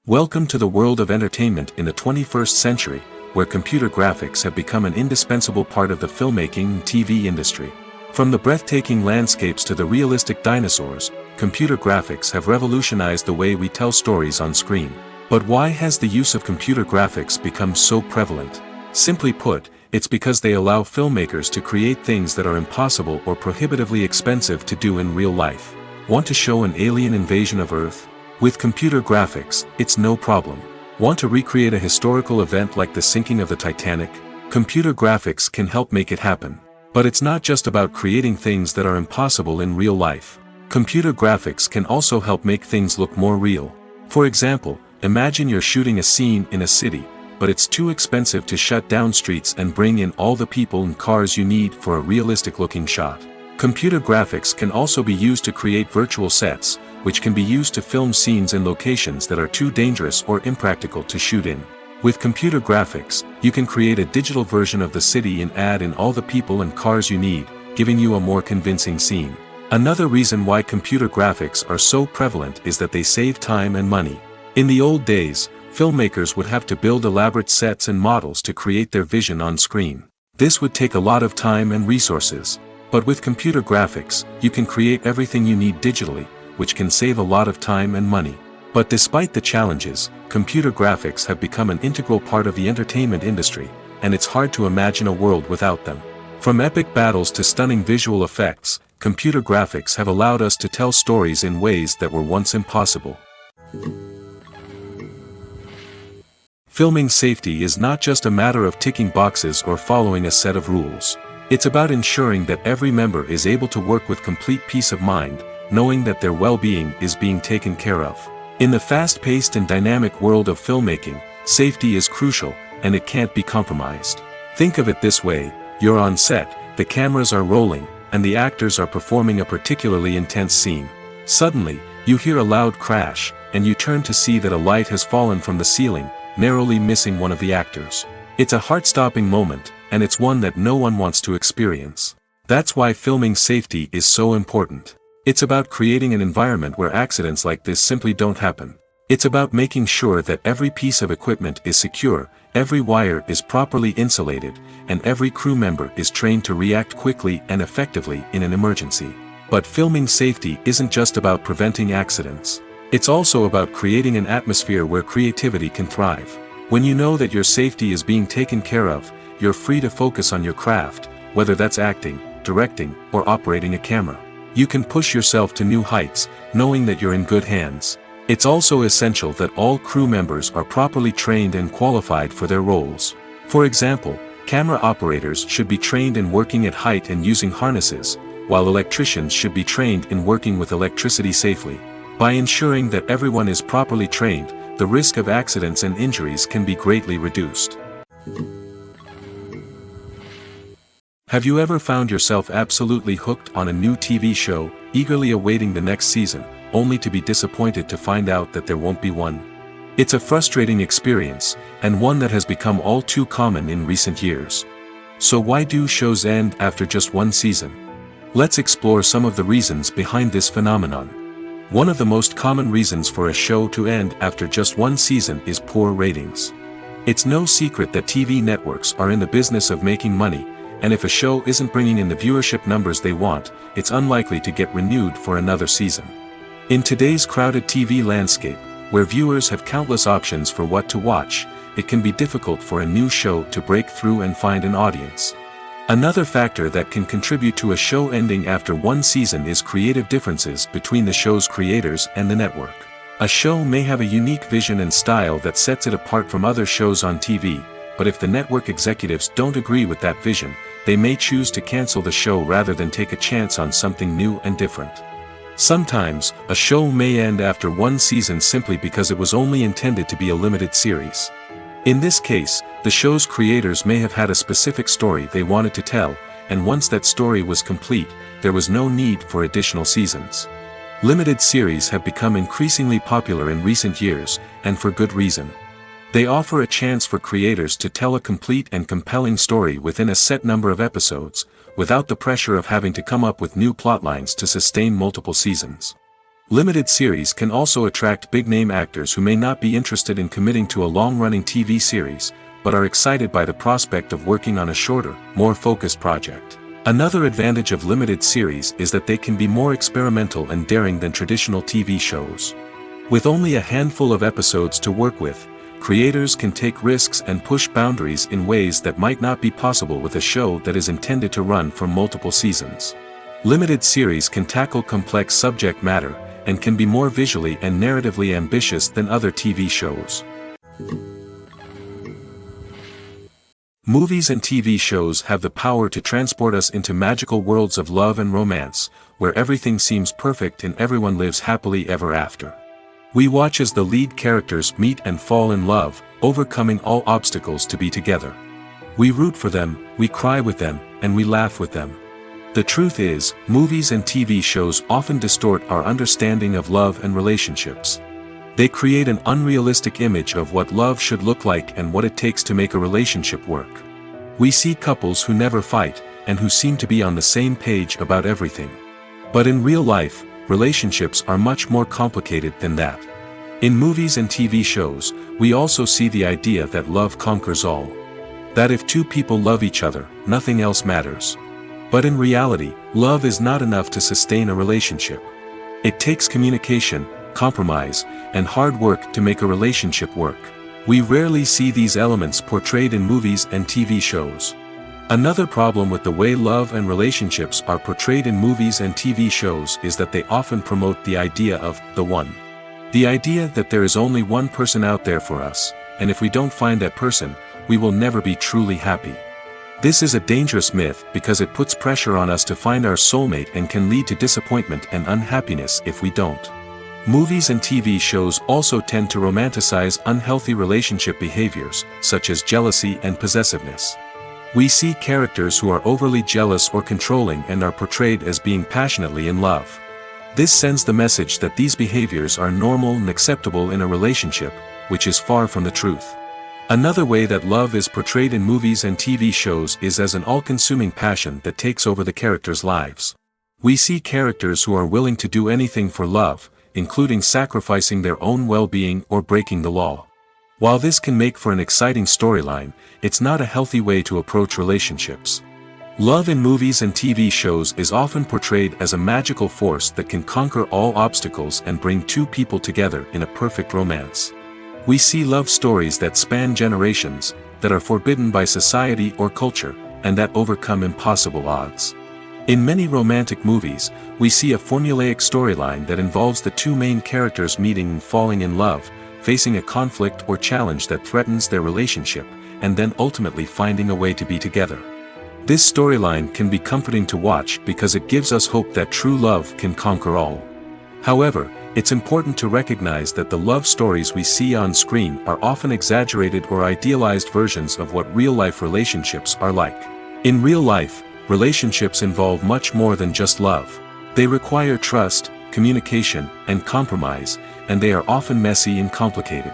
Welcome to the world of entertainment in the 21st century, where computer graphics have become an indispensable part of the filmmaking and TV industry. From the breathtaking landscapes to the realistic dinosaurs, computer graphics have revolutionized the way we tell stories on screen. But why has the use of computer graphics become so prevalent? Simply put, it's because they allow filmmakers to create things that are impossible or prohibitively expensive to do in real life. Want to show an alien invasion of Earth? With computer graphics, it's no problem. Want to recreate a historical event like the sinking of the Titanic? Computer graphics can help make it happen. But it's not just about creating things that are impossible in real life. Computer graphics can also help make things look more real. For example, imagine you're shooting a scene in a city, but it's too expensive to shut down streets and bring in all the people and cars you need for a realistic-looking shot. Computer graphics can also be used to create virtual sets, which can be used to film scenes in locations that are too dangerous or impractical to shoot in. With computer graphics, you can create a digital version of the city and add in all the people and cars you need, giving you a more convincing scene. Another reason why computer graphics are so prevalent is that they save time and money. In the old days, filmmakers would have to build elaborate sets and models to create their vision on screen. This would take a lot of time and resources. But with computer graphics, you can create everything you need digitally, which can save a lot of time and money. But despite the challenges, computer graphics have become an integral part of the entertainment industry, and it's hard to imagine a world without them. From epic battles to stunning visual effects, computer graphics have allowed us to tell stories in ways that were once impossible. Filming safety is not just a matter of ticking boxes or following a set of rules. It's about ensuring that every member is able to work with complete peace of mind, knowing that their well-being is being taken care of. In the fast-paced and dynamic world of filmmaking, safety is crucial, and it can't be compromised. Think of it this way: you're on set, the cameras are rolling, and the actors are performing a particularly intense scene. Suddenly, you hear a loud crash, and you turn to see that a light has fallen from the ceiling, narrowly missing one of the actors. It's a heart-stopping moment, and it's one that no one wants to experience. That's why filming safety is so important. It's about creating an environment where accidents like this simply don't happen. It's about making sure that every piece of equipment is secure, every wire is properly insulated, and every crew member is trained to react quickly and effectively in an emergency. But filming safety isn't just about preventing accidents. It's also about creating an atmosphere where creativity can thrive. When you know that your safety is being taken care of, you're free to focus on your craft, whether that's acting, directing, or operating a camera. You can push yourself to new heights, knowing that you're in good hands. It's also essential that all crew members are properly trained and qualified for their roles. For example, camera operators should be trained in working at height and using harnesses, while electricians should be trained in working with electricity safely. By ensuring that everyone is properly trained, the risk of accidents and injuries can be greatly reduced. Have you ever found yourself absolutely hooked on a new TV show, eagerly awaiting the next season, only to be disappointed to find out that there won't be one? It's a frustrating experience, and one that has become all too common in recent years. So why do shows end after just one season? Let's explore some of the reasons behind this phenomenon. One of the most common reasons for a show to end after just one season is poor ratings. It's no secret that TV networks are in the business of making money, and if a show isn't bringing in the viewership numbers they want, it's unlikely to get renewed for another season. In today's crowded TV landscape, where viewers have countless options for what to watch, it can be difficult for a new show to break through and find an audience. Another factor that can contribute to a show ending after one season is creative differences between the show's creators and the network. A show may have a unique vision and style that sets it apart from other shows on TV, but if the network executives don't agree with that vision, they may choose to cancel the show rather than take a chance on something new and different. Sometimes, a show may end after one season simply because it was only intended to be a limited series. In this case, the show's creators may have had a specific story they wanted to tell, and once that story was complete, there was no need for additional seasons. Limited series have become increasingly popular in recent years, and for good reason. They offer a chance for creators to tell a complete and compelling story within a set number of episodes, without the pressure of having to come up with new plotlines to sustain multiple seasons. Limited series can also attract big-name actors who may not be interested in committing to a long-running TV series, but are excited by the prospect of working on a shorter, more focused project. Another advantage of limited series is that they can be more experimental and daring than traditional TV shows. With only a handful of episodes to work with, creators can take risks and push boundaries in ways that might not be possible with a show that is intended to run for multiple seasons. Limited series can tackle complex subject matter, and can be more visually and narratively ambitious than other TV shows. Movies and TV shows have the power to transport us into magical worlds of love and romance, where everything seems perfect and everyone lives happily ever after. We watch as the lead characters meet and fall in love, overcoming all obstacles to be together. We root for them, we cry with them, and we laugh with them. The truth is, movies and TV shows often distort our understanding of love and relationships. They create an unrealistic image of what love should look like and what it takes to make a relationship work. We see couples who never fight, and who seem to be on the same page about everything. But in real life, relationships are much more complicated than that. In movies and TV shows, we also see the idea that love conquers all. That if two people love each other, nothing else matters. But in reality, love is not enough to sustain a relationship. It takes communication, compromise, and hard work to make a relationship work. We rarely see these elements portrayed in movies and TV shows. Another problem with the way love and relationships are portrayed in movies and TV shows is that they often promote the idea of the one. The idea that there is only one person out there for us, and if we don't find that person, we will never be truly happy. This is a dangerous myth because it puts pressure on us to find our soulmate and can lead to disappointment and unhappiness if we don't. Movies and TV shows also tend to romanticize unhealthy relationship behaviors, such as jealousy and possessiveness. We see characters who are overly jealous or controlling and are portrayed as being passionately in love. This sends the message that these behaviors are normal and acceptable in a relationship, which is far from the truth. Another way that love is portrayed in movies and TV shows is as an all-consuming passion that takes over the characters' lives. We see characters who are willing to do anything for love, including sacrificing their own well-being or breaking the law. While this can make for an exciting storyline, it's not a healthy way to approach relationships. Love in movies and TV shows is often portrayed as a magical force that can conquer all obstacles and bring two people together in a perfect romance. We see love stories that span generations, that are forbidden by society or culture, and that overcome impossible odds. In many romantic movies, we see a formulaic storyline that involves the two main characters meeting and falling in love, facing a conflict or challenge that threatens their relationship, and then ultimately finding a way to be together. This storyline can be comforting to watch because it gives us hope that true love can conquer all. However, it's important to recognize that the love stories we see on screen are often exaggerated or idealized versions of what real-life relationships are like. In real life, relationships involve much more than just love. They require trust, communication, and compromise, and they are often messy and complicated.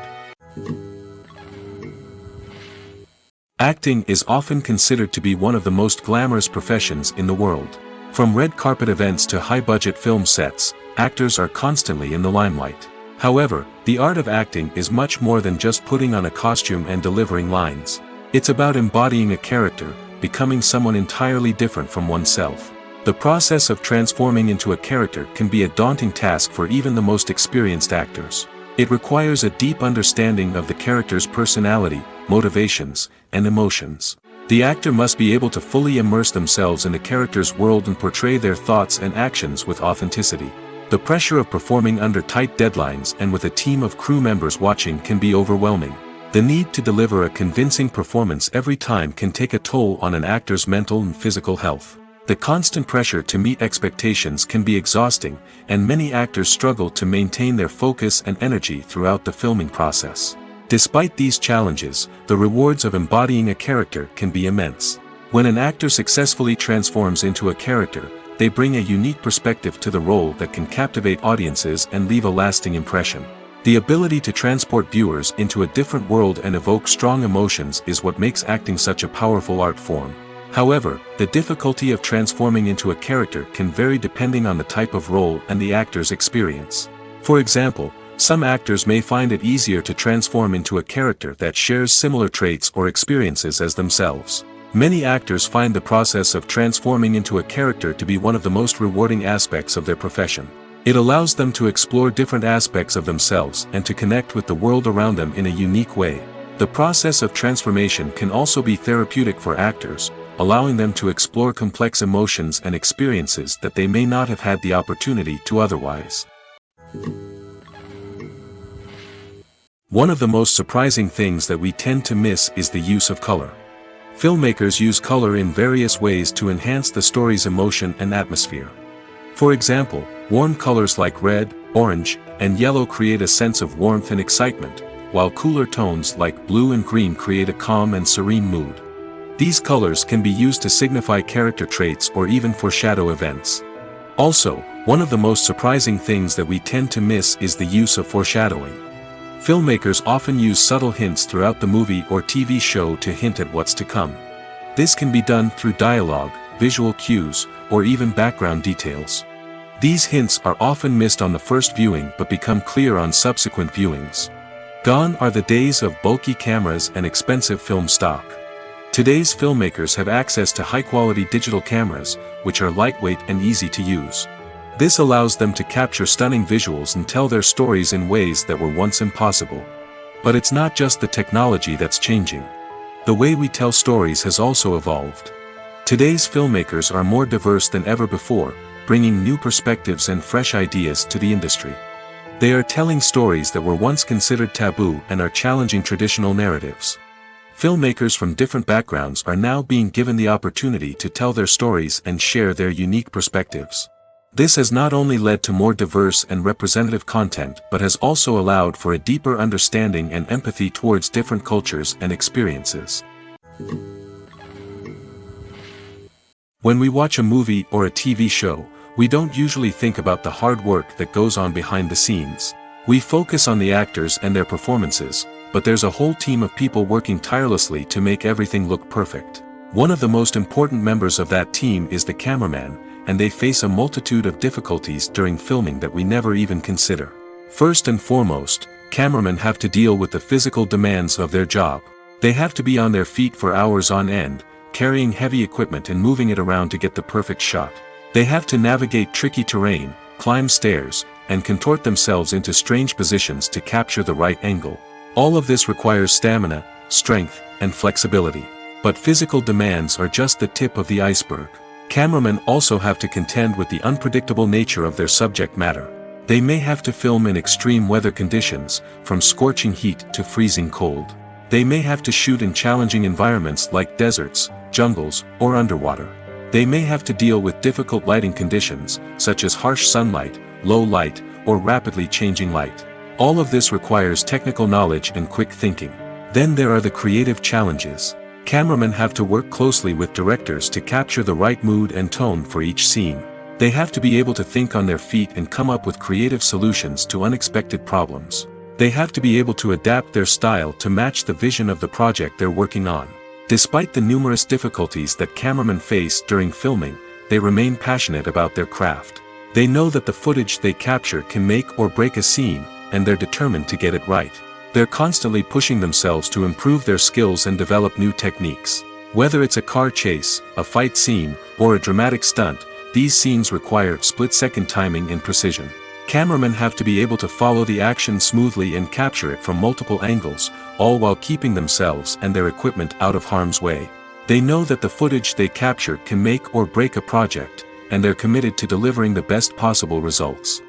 Acting is often considered to be one of the most glamorous professions in the world. From red carpet events to high-budget film sets, actors are constantly in the limelight. However, the art of acting is much more than just putting on a costume and delivering lines. It's about embodying a character, becoming someone entirely different from oneself. The process of transforming into a character can be a daunting task for even the most experienced actors. It requires a deep understanding of the character's personality, motivations, and emotions. The actor must be able to fully immerse themselves in the character's world and portray their thoughts and actions with authenticity. The pressure of performing under tight deadlines and with a team of crew members watching can be overwhelming. The need to deliver a convincing performance every time can take a toll on an actor's mental and physical health. The constant pressure to meet expectations can be exhausting, and many actors struggle to maintain their focus and energy throughout the filming process. Despite these challenges, the rewards of embodying a character can be immense. When an actor successfully transforms into a character, they bring a unique perspective to the role that can captivate audiences and leave a lasting impression. The ability to transport viewers into a different world and evoke strong emotions is what makes acting such a powerful art form. However, the difficulty of transforming into a character can vary depending on the type of role and the actor's experience. For example, some actors may find it easier to transform into a character that shares similar traits or experiences as themselves. Many actors find the process of transforming into a character to be one of the most rewarding aspects of their profession. It allows them to explore different aspects of themselves and to connect with the world around them in a unique way. The process of transformation can also be therapeutic for actors, allowing them to explore complex emotions and experiences that they may not have had the opportunity to otherwise. One of the most surprising things that we tend to miss is the use of color. Filmmakers use color in various ways to enhance the story's emotion and atmosphere. For example, warm colors like red, orange, and yellow create a sense of warmth and excitement, while cooler tones like blue and green create a calm and serene mood. These colors can be used to signify character traits or even foreshadow events. Also, one of the most surprising things that we tend to miss is the use of foreshadowing. Filmmakers often use subtle hints throughout the movie or TV show to hint at what's to come. This can be done through dialogue, visual cues, or even background details. These hints are often missed on the first viewing but become clear on subsequent viewings. Gone are the days of bulky cameras and expensive film stock. Today's filmmakers have access to high-quality digital cameras, which are lightweight and easy to use. This allows them to capture stunning visuals and tell their stories in ways that were once impossible. But it's not just the technology that's changing. The way we tell stories has also evolved. Today's filmmakers are more diverse than ever before, bringing new perspectives and fresh ideas to the industry. They are telling stories that were once considered taboo and are challenging traditional narratives. Filmmakers from different backgrounds are now being given the opportunity to tell their stories and share their unique perspectives. This has not only led to more diverse and representative content but has also allowed for a deeper understanding and empathy towards different cultures and experiences. When we watch a movie or a TV show, we don't usually think about the hard work that goes on behind the scenes. We focus on the actors and their performances, but there's a whole team of people working tirelessly to make everything look perfect. One of the most important members of that team is the cameraman, and they face a multitude of difficulties during filming that we never even consider. First and foremost, cameramen have to deal with the physical demands of their job. They have to be on their feet for hours on end, carrying heavy equipment and moving it around to get the perfect shot. They have to navigate tricky terrain, climb stairs, and contort themselves into strange positions to capture the right angle. All of this requires stamina, strength, and flexibility. But physical demands are just the tip of the iceberg. Cameramen also have to contend with the unpredictable nature of their subject matter. They may have to film in extreme weather conditions, from scorching heat to freezing cold. They may have to shoot in challenging environments like deserts, jungles, or underwater. They may have to deal with difficult lighting conditions, such as harsh sunlight, low light, or rapidly changing light. All of this requires technical knowledge and quick thinking. Then there are the creative challenges. Cameramen have to work closely with directors to capture the right mood and tone for each scene. They have to be able to think on their feet and come up with creative solutions to unexpected problems. They have to be able to adapt their style to match the vision of the project they're working on. Despite the numerous difficulties that cameramen face during filming, they remain passionate about their craft. They know that the footage they capture can make or break a scene, and they're determined to get it right. They're constantly pushing themselves to improve their skills and develop new techniques. Whether it's a car chase, a fight scene, or a dramatic stunt, these scenes require split-second timing and precision. Cameramen have to be able to follow the action smoothly and capture it from multiple angles, all while keeping themselves and their equipment out of harm's way. They know that the footage they capture can make or break a project, and they're committed to delivering the best possible results.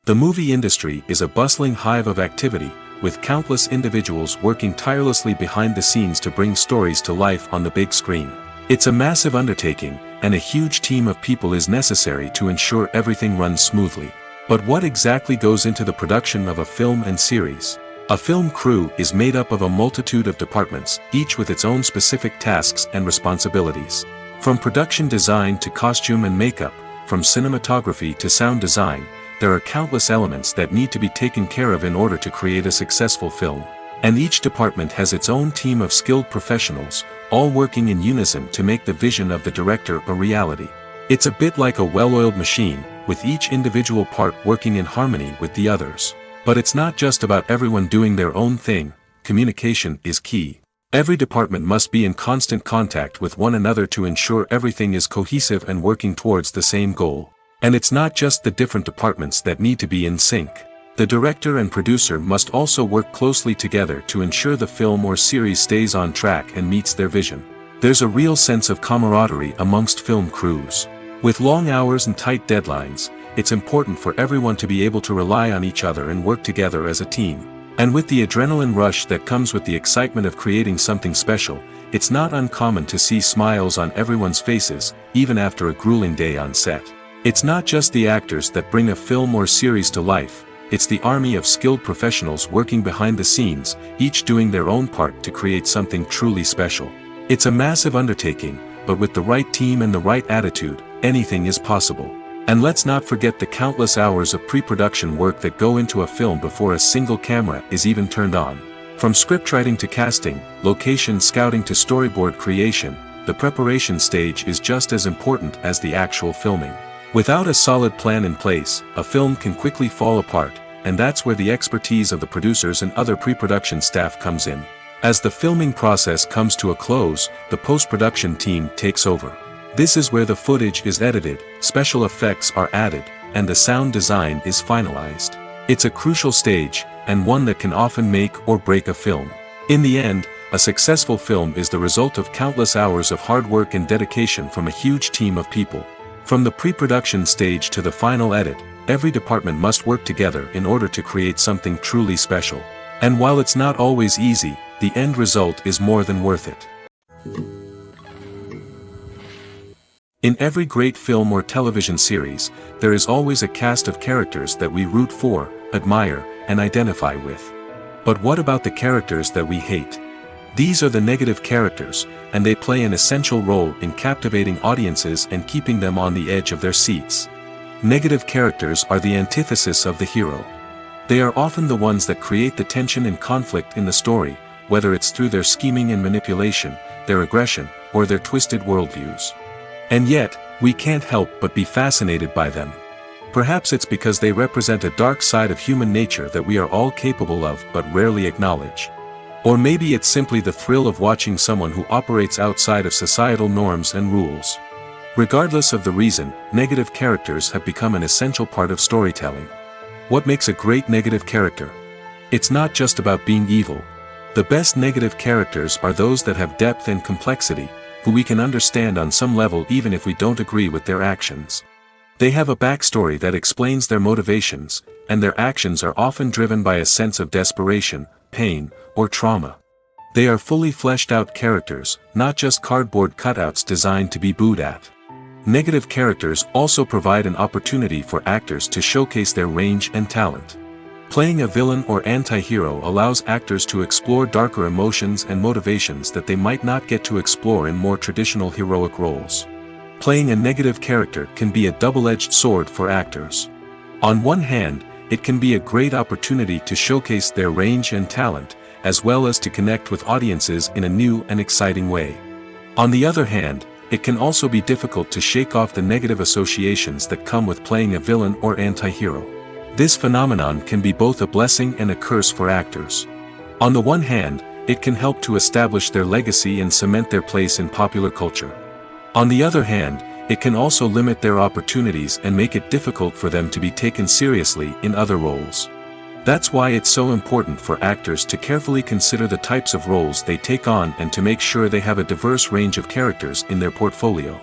The movie industry is a bustling hive of activity, with countless individuals working tirelessly behind the scenes to bring stories to life on the big screen. It's a massive undertaking, and a huge team of people is necessary to ensure everything runs smoothly. But what exactly goes into the production of a film and series? A film crew is made up of a multitude of departments, each with its own specific tasks and responsibilities. From production design to costume and makeup, from cinematography to sound design, there are countless elements that need to be taken care of in order to create a successful film. And each department has its own team of skilled professionals, all working in unison to make the vision of the director a reality. It's a bit like a well-oiled machine, with each individual part working in harmony with the others. But it's not just about everyone doing their own thing. Communication is key. Every department must be in constant contact with one another to ensure everything is cohesive and working towards the same goal. And it's not just the different departments that need to be in sync. The director and producer must also work closely together to ensure the film or series stays on track and meets their vision. There's a real sense of camaraderie amongst film crews. With long hours and tight deadlines, it's important for everyone to be able to rely on each other and work together as a team. And with the adrenaline rush that comes with the excitement of creating something special, it's not uncommon to see smiles on everyone's faces, even after a grueling day on set. It's not just the actors that bring a film or series to life, it's the army of skilled professionals working behind the scenes, each doing their own part to create something truly special. It's a massive undertaking, but with the right team and the right attitude, anything is possible. And let's not forget the countless hours of pre-production work that go into a film before a single camera is even turned on. From scriptwriting to casting, location scouting to storyboard creation, the preparation stage is just as important as the actual filming. Without a solid plan in place, a film can quickly fall apart, and that's where the expertise of the producers and other pre-production staff comes in. As the filming process comes to a close, the post-production team takes over. This is where the footage is edited, special effects are added, and the sound design is finalized. It's a crucial stage, and one that can often make or break a film. In the end, A successful film is the result of countless hours of hard work and dedication from a huge team of people. From the pre-production stage to the final edit, every department must work together in order to create something truly special. And while it's not always easy, the end result is more than worth it. In every great film or television series, there is always a cast of characters that we root for, admire, and identify with. But what about the characters that we hate? These are the negative characters, and they play an essential role in captivating audiences and keeping them on the edge of their seats. Negative characters are the antithesis of the hero. They are often the ones that create the tension and conflict in the story, whether it's through their scheming and manipulation, their aggression, or their twisted worldviews. And yet, we can't help but be fascinated by them. Perhaps it's because they represent a dark side of human nature that we are all capable of but rarely acknowledge. Or maybe it's simply the thrill of watching someone who operates outside of societal norms and rules. Regardless of the reason, negative characters have become an essential part of storytelling. What makes a great negative character? It's not just about being evil. The best negative characters are those that have depth and complexity, who we can understand on some level even if we don't agree with their actions. They have a backstory that explains their motivations, and their actions are often driven by a sense of desperation, pain, or trauma. They are fully fleshed out characters, not just cardboard cutouts designed to be booed at. Negative characters also provide an opportunity for actors to showcase their range and talent. Playing a villain or anti-hero allows actors to explore darker emotions and motivations that they might not get to explore in more traditional heroic roles. Playing a negative character can be a double-edged sword for actors. On one hand, it can be a great opportunity to showcase their range and talent, as well as to connect with audiences in a new and exciting way. On the other hand, it can also be difficult to shake off the negative associations that come with playing a villain or anti-hero. This phenomenon can be both a blessing and a curse for actors. On the one hand, it can help to establish their legacy and cement their place in popular culture. On the other hand, it can also limit their opportunities and make it difficult for them to be taken seriously in other roles. That's why it's so important for actors to carefully consider the types of roles they take on and to make sure they have a diverse range of characters in their portfolio.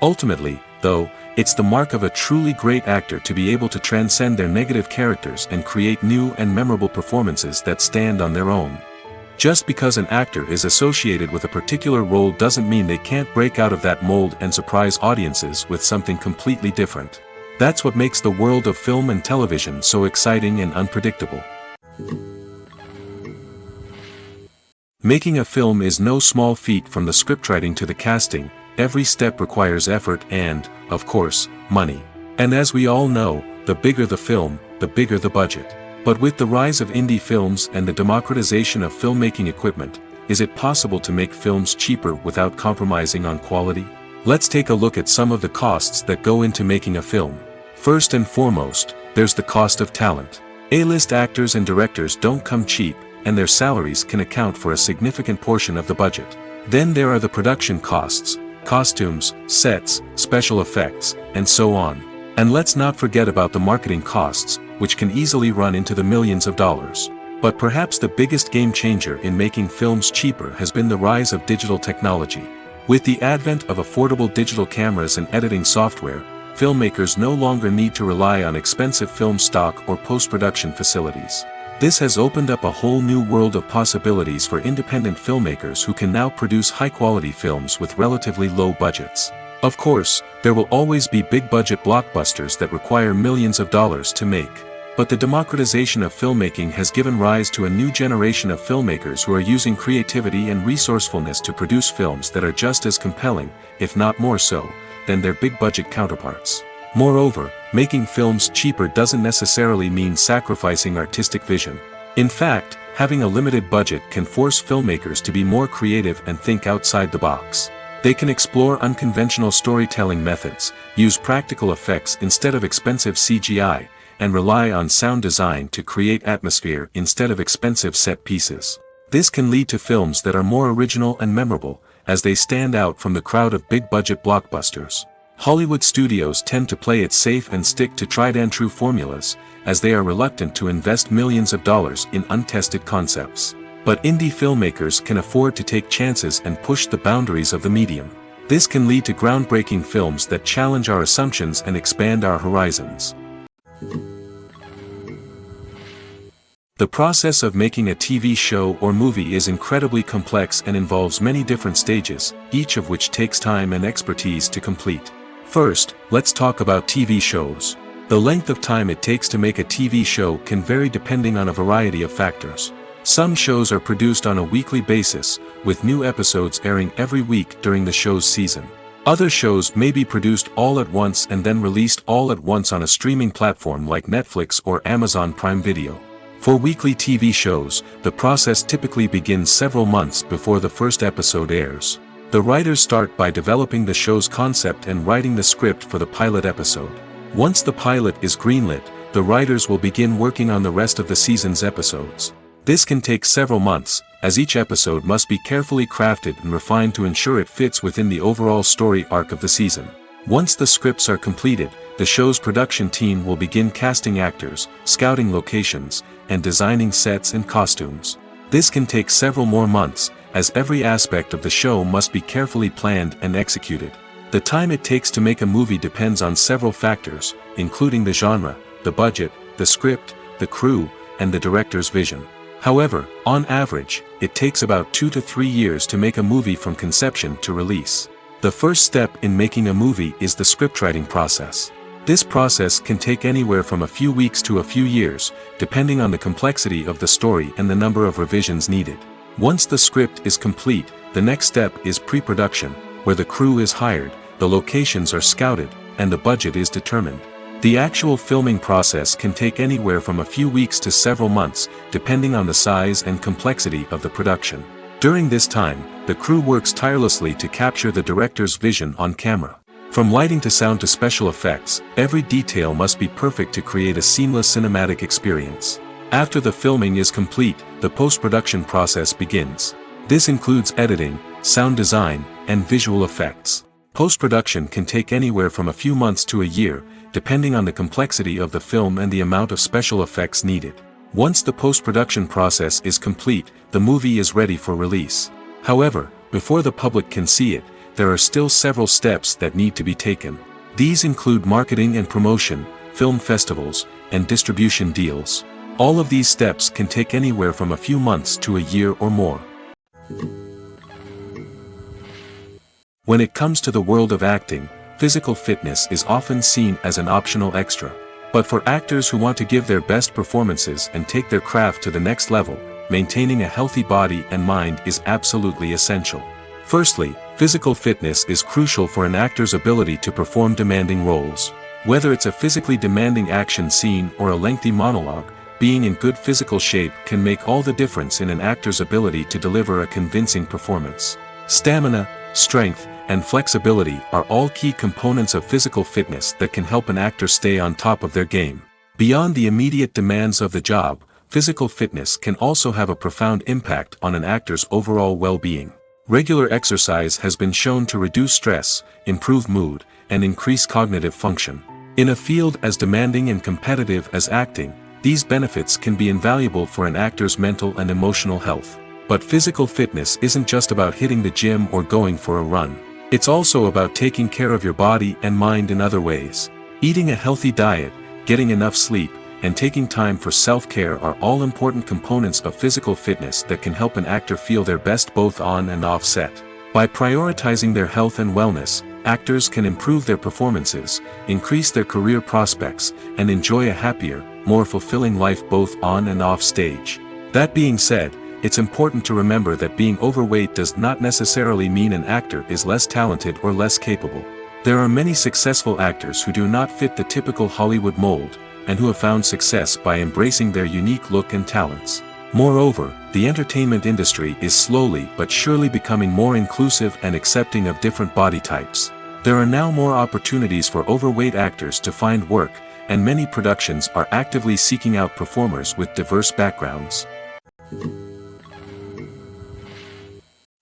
Ultimately, though, it's the mark of a truly great actor to be able to transcend their negative characters and create new and memorable performances that stand on their own. Just because an actor is associated with a particular role doesn't mean they can't break out of that mold and surprise audiences with something completely different. That's what makes the world of film and television so exciting and unpredictable. Making a film is no small feat. From the scriptwriting to the casting, every step requires effort and, of course, money. And as we all know, the bigger the film, the bigger the budget. But with the rise of indie films and the democratization of filmmaking equipment, is it possible to make films cheaper without compromising on quality? Let's take a look at some of the costs that go into making a film. First and foremost, there's the cost of talent. A-list actors and directors don't come cheap, and their salaries can account for a significant portion of the budget. Then there are the production costs, costumes, sets, special effects, and so on. And let's not forget about the marketing costs, which can easily run into the millions of dollars. But perhaps the biggest game changer in making films cheaper has been the rise of digital technology. With the advent of affordable digital cameras and editing software, filmmakers no longer need to rely on expensive film stock or post-production facilities. This has opened up a whole new world of possibilities for independent filmmakers who can now produce high-quality films with relatively low budgets. Of course, there will always be big-budget blockbusters that require millions of dollars to make. But the democratization of filmmaking has given rise to a new generation of filmmakers who are using creativity and resourcefulness to produce films that are just as compelling, if not more so, than their big-budget counterparts. Moreover, making films cheaper doesn't necessarily mean sacrificing artistic vision. In fact, having a limited budget can force filmmakers to be more creative and think outside the box. They can explore unconventional storytelling methods, use practical effects instead of expensive CGI, and rely on sound design to create atmosphere instead of expensive set pieces. This can lead to films that are more original and memorable, as they stand out from the crowd of big-budget blockbusters. Hollywood studios tend to play it safe and stick to tried-and-true formulas, as they are reluctant to invest millions of dollars in untested concepts. But indie filmmakers can afford to take chances and push the boundaries of the medium. This can lead to groundbreaking films that challenge our assumptions and expand our horizons. The process of making a TV show or movie is incredibly complex and involves many different stages, each of which takes time and expertise to complete. First, let's talk about TV shows. The length of time it takes to make a TV show can vary depending on a variety of factors. Some shows are produced on a weekly basis, with new episodes airing every week during the show's season. Other shows may be produced all at once and then released all at once on a streaming platform like Netflix or Amazon Prime Video. For weekly TV shows, the process typically begins several months before the first episode airs. The writers start by developing the show's concept and writing the script for the pilot episode. Once the pilot is greenlit, the writers will begin working on the rest of the season's episodes. This can take several months, as each episode must be carefully crafted and refined to ensure it fits within the overall story arc of the season. Once the scripts are completed, the show's production team will begin casting actors, scouting locations, and designing sets and costumes. This can take several more months, as every aspect of the show must be carefully planned and executed. The time it takes to make a movie depends on several factors, including the genre, the budget, the script, the crew, and the director's vision. However, on average, it takes about 2 to 3 years to make a movie from conception to release. The first step in making a movie is the scriptwriting process. This process can take anywhere from a few weeks to a few years, depending on the complexity of the story and the number of revisions needed. Once the script is complete, the next step is pre-production, where the crew is hired, the locations are scouted, and the budget is determined. The actual filming process can take anywhere from a few weeks to several months, depending on the size and complexity of the production. During this time, the crew works tirelessly to capture the director's vision on camera. From lighting to sound to special effects, every detail must be perfect to create a seamless cinematic experience. After the filming is complete, the post-production process begins. This includes editing, sound design, and visual effects. Post-production can take anywhere from a few months to a year, depending on the complexity of the film and the amount of special effects needed. Once the post-production process is complete, the movie is ready for release. However, before the public can see it, there are still several steps that need to be taken. These include marketing and promotion, film festivals, and distribution deals. All of these steps can take anywhere from a few months to a year or more. When it comes to the world of acting, physical fitness is often seen as an optional extra. But for actors who want to give their best performances and take their craft to the next level, maintaining a healthy body and mind is absolutely essential. Firstly, physical fitness is crucial for an actor's ability to perform demanding roles. Whether it's a physically demanding action scene or a lengthy monologue, being in good physical shape can make all the difference in an actor's ability to deliver a convincing performance. Stamina, strength, and flexibility are all key components of physical fitness that can help an actor stay on top of their game. Beyond the immediate demands of the job, physical fitness can also have a profound impact on an actor's overall well-being. Regular exercise has been shown to reduce stress, improve mood, and increase cognitive function. In a field as demanding and competitive as acting, these benefits can be invaluable for an actor's mental and emotional health. But physical fitness isn't just about hitting the gym or going for a run. It's also about taking care of your body and mind in other ways. Eating a healthy diet, getting enough sleep, and taking time for self-care are all important components of physical fitness that can help an actor feel their best both on and off set. By prioritizing their health and wellness, actors can improve their performances, increase their career prospects, and enjoy a happier, more fulfilling life both on and off stage. That being said, it's important to remember that being overweight does not necessarily mean an actor is less talented or less capable. There are many successful actors who do not fit the typical Hollywood mold, and who have found success by embracing their unique look and talents. Moreover, the entertainment industry is slowly but surely becoming more inclusive and accepting of different body types. There are now more opportunities for overweight actors to find work, and many productions are actively seeking out performers with diverse backgrounds.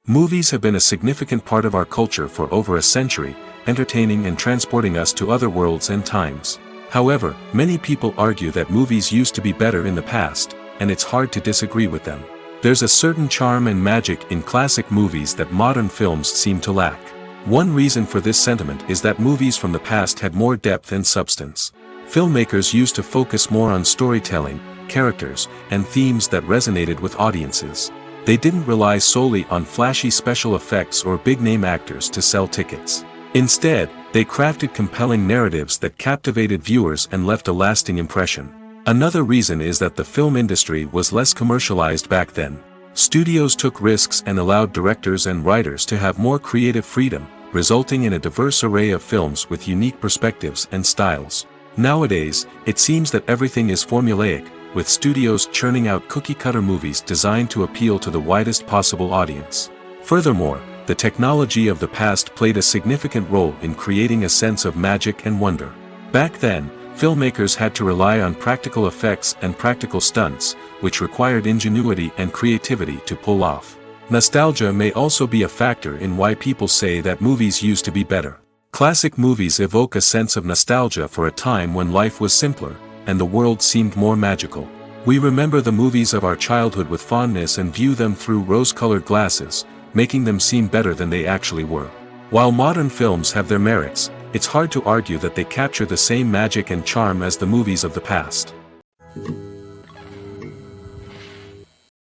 Movies have been a significant part of our culture for over a century, entertaining and transporting us to other worlds and times. However, many people argue that movies used to be better in the past, and it's hard to disagree with them. There's a certain charm and magic in classic movies that modern films seem to lack. One reason for this sentiment is that movies from the past had more depth and substance. Filmmakers used to focus more on storytelling, characters, and themes that resonated with audiences. They didn't rely solely on flashy special effects or big-name actors to sell tickets. Instead, they crafted compelling narratives that captivated viewers and left a lasting impression. Another reason is that the film industry was less commercialized back then. Studios took risks and allowed directors and writers to have more creative freedom, resulting in a diverse array of films with unique perspectives and styles. Nowadays, it seems that everything is formulaic, with studios churning out cookie-cutter movies designed to appeal to the widest possible audience. Furthermore, the technology of the past played a significant role in creating a sense of magic and wonder. Back then, filmmakers had to rely on practical effects and practical stunts, which required ingenuity and creativity to pull off. Nostalgia may also be a factor in why people say that movies used to be better. Classic movies evoke a sense of nostalgia for a time when life was simpler, and the world seemed more magical. We remember the movies of our childhood with fondness and view them through rose-colored glasses, making them seem better than they actually were. While modern films have their merits, it's hard to argue that they capture the same magic and charm as the movies of the past.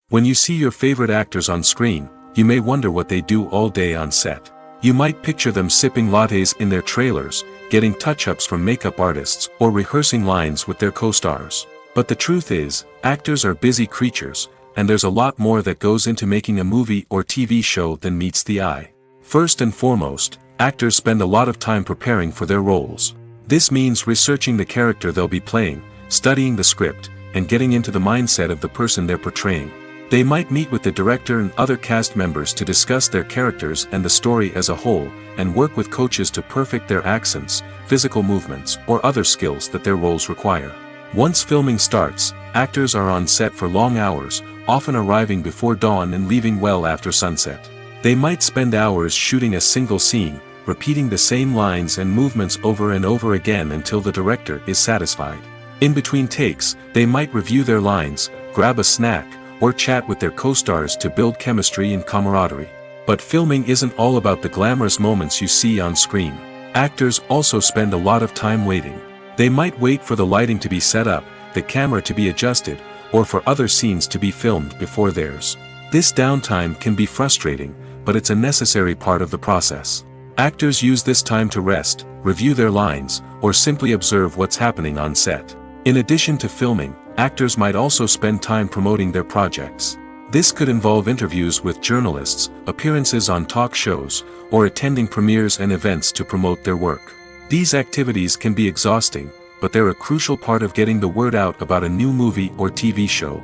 When you see your favorite actors on screen, you may wonder what they do all day on set. You might picture them sipping lattes in their trailers, getting touch-ups from makeup artists, or rehearsing lines with their co-stars. But the truth is, actors are busy creatures, and there's a lot more that goes into making a movie or TV show than meets the eye. First and foremost, actors spend a lot of time preparing for their roles. This means researching the character they'll be playing, studying the script, and getting into the mindset of the person they're portraying. They might meet with the director and other cast members to discuss their characters and the story as a whole, and work with coaches to perfect their accents, physical movements, or other skills that their roles require. Once filming starts, actors are on set for long hours, often arriving before dawn and leaving well after sunset. They might spend hours shooting a single scene, repeating the same lines and movements over and over again until the director is satisfied. In between takes, they might review their lines, grab a snack, or chat with their co-stars to build chemistry and camaraderie. But filming isn't all about the glamorous moments you see on screen. Actors also spend a lot of time waiting. They might wait for the lighting to be set up, the camera to be adjusted, or for other scenes to be filmed before theirs. This downtime can be frustrating, but it's a necessary part of the process. Actors use this time to rest, review their lines, or simply observe what's happening on set. In addition to filming, actors might also spend time promoting their projects. This could involve interviews with journalists, appearances on talk shows, or attending premieres and events to promote their work. These activities can be exhausting, but they're a crucial part of getting the word out about a new movie or TV show.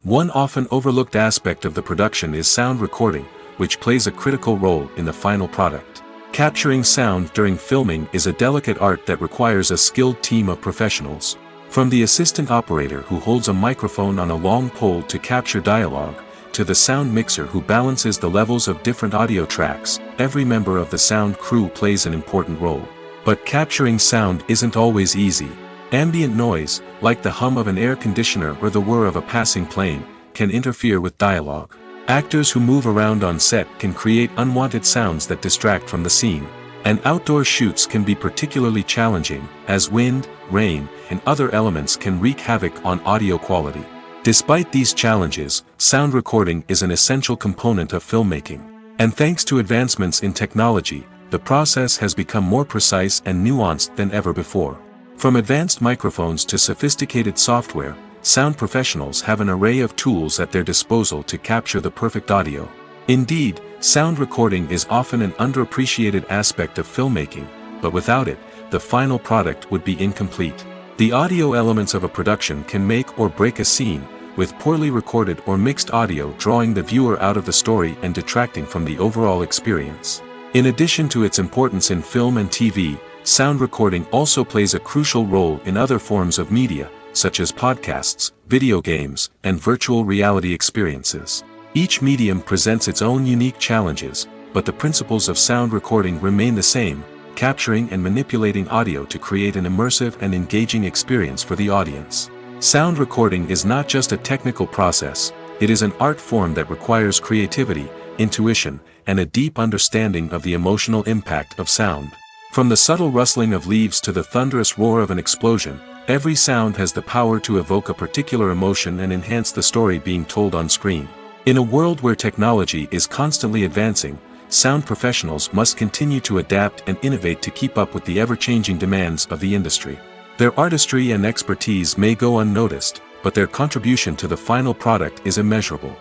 One often overlooked aspect of the production is sound recording, which plays a critical role in the final product. Capturing sound during filming is a delicate art that requires a skilled team of professionals. From the assistant operator who holds a microphone on a long pole to capture dialogue, to the sound mixer who balances the levels of different audio tracks, every member of the sound crew plays an important role. But capturing sound isn't always easy. Ambient noise, like the hum of an air conditioner or the whir of a passing plane, can interfere with dialogue. Actors who move around on set can create unwanted sounds that distract from the scene. And outdoor shoots can be particularly challenging, as wind, rain, and other elements can wreak havoc on audio quality. Despite these challenges, sound recording is an essential component of filmmaking. And thanks to advancements in technology, the process has become more precise and nuanced than ever before. From advanced microphones to sophisticated software, sound professionals have an array of tools at their disposal to capture the perfect audio. Indeed, sound recording is often an underappreciated aspect of filmmaking, but without it, the final product would be incomplete. The audio elements of a production can make or break a scene, with poorly recorded or mixed audio drawing the viewer out of the story and detracting from the overall experience. In addition to its importance in film and TV, sound recording also plays a crucial role in other forms of media, such as podcasts, video games, and virtual reality experiences. Each medium presents its own unique challenges, but the principles of sound recording remain the same, capturing and manipulating audio to create an immersive and engaging experience for the audience. Sound recording is not just a technical process, it is an art form that requires creativity, intuition, and a deep understanding of the emotional impact of sound. From the subtle rustling of leaves to the thunderous roar of an explosion, every sound has the power to evoke a particular emotion and enhance the story being told on screen. In a world where technology is constantly advancing, sound professionals must continue to adapt and innovate to keep up with the ever-changing demands of the industry. Their artistry and expertise may go unnoticed, but their contribution to the final product is immeasurable.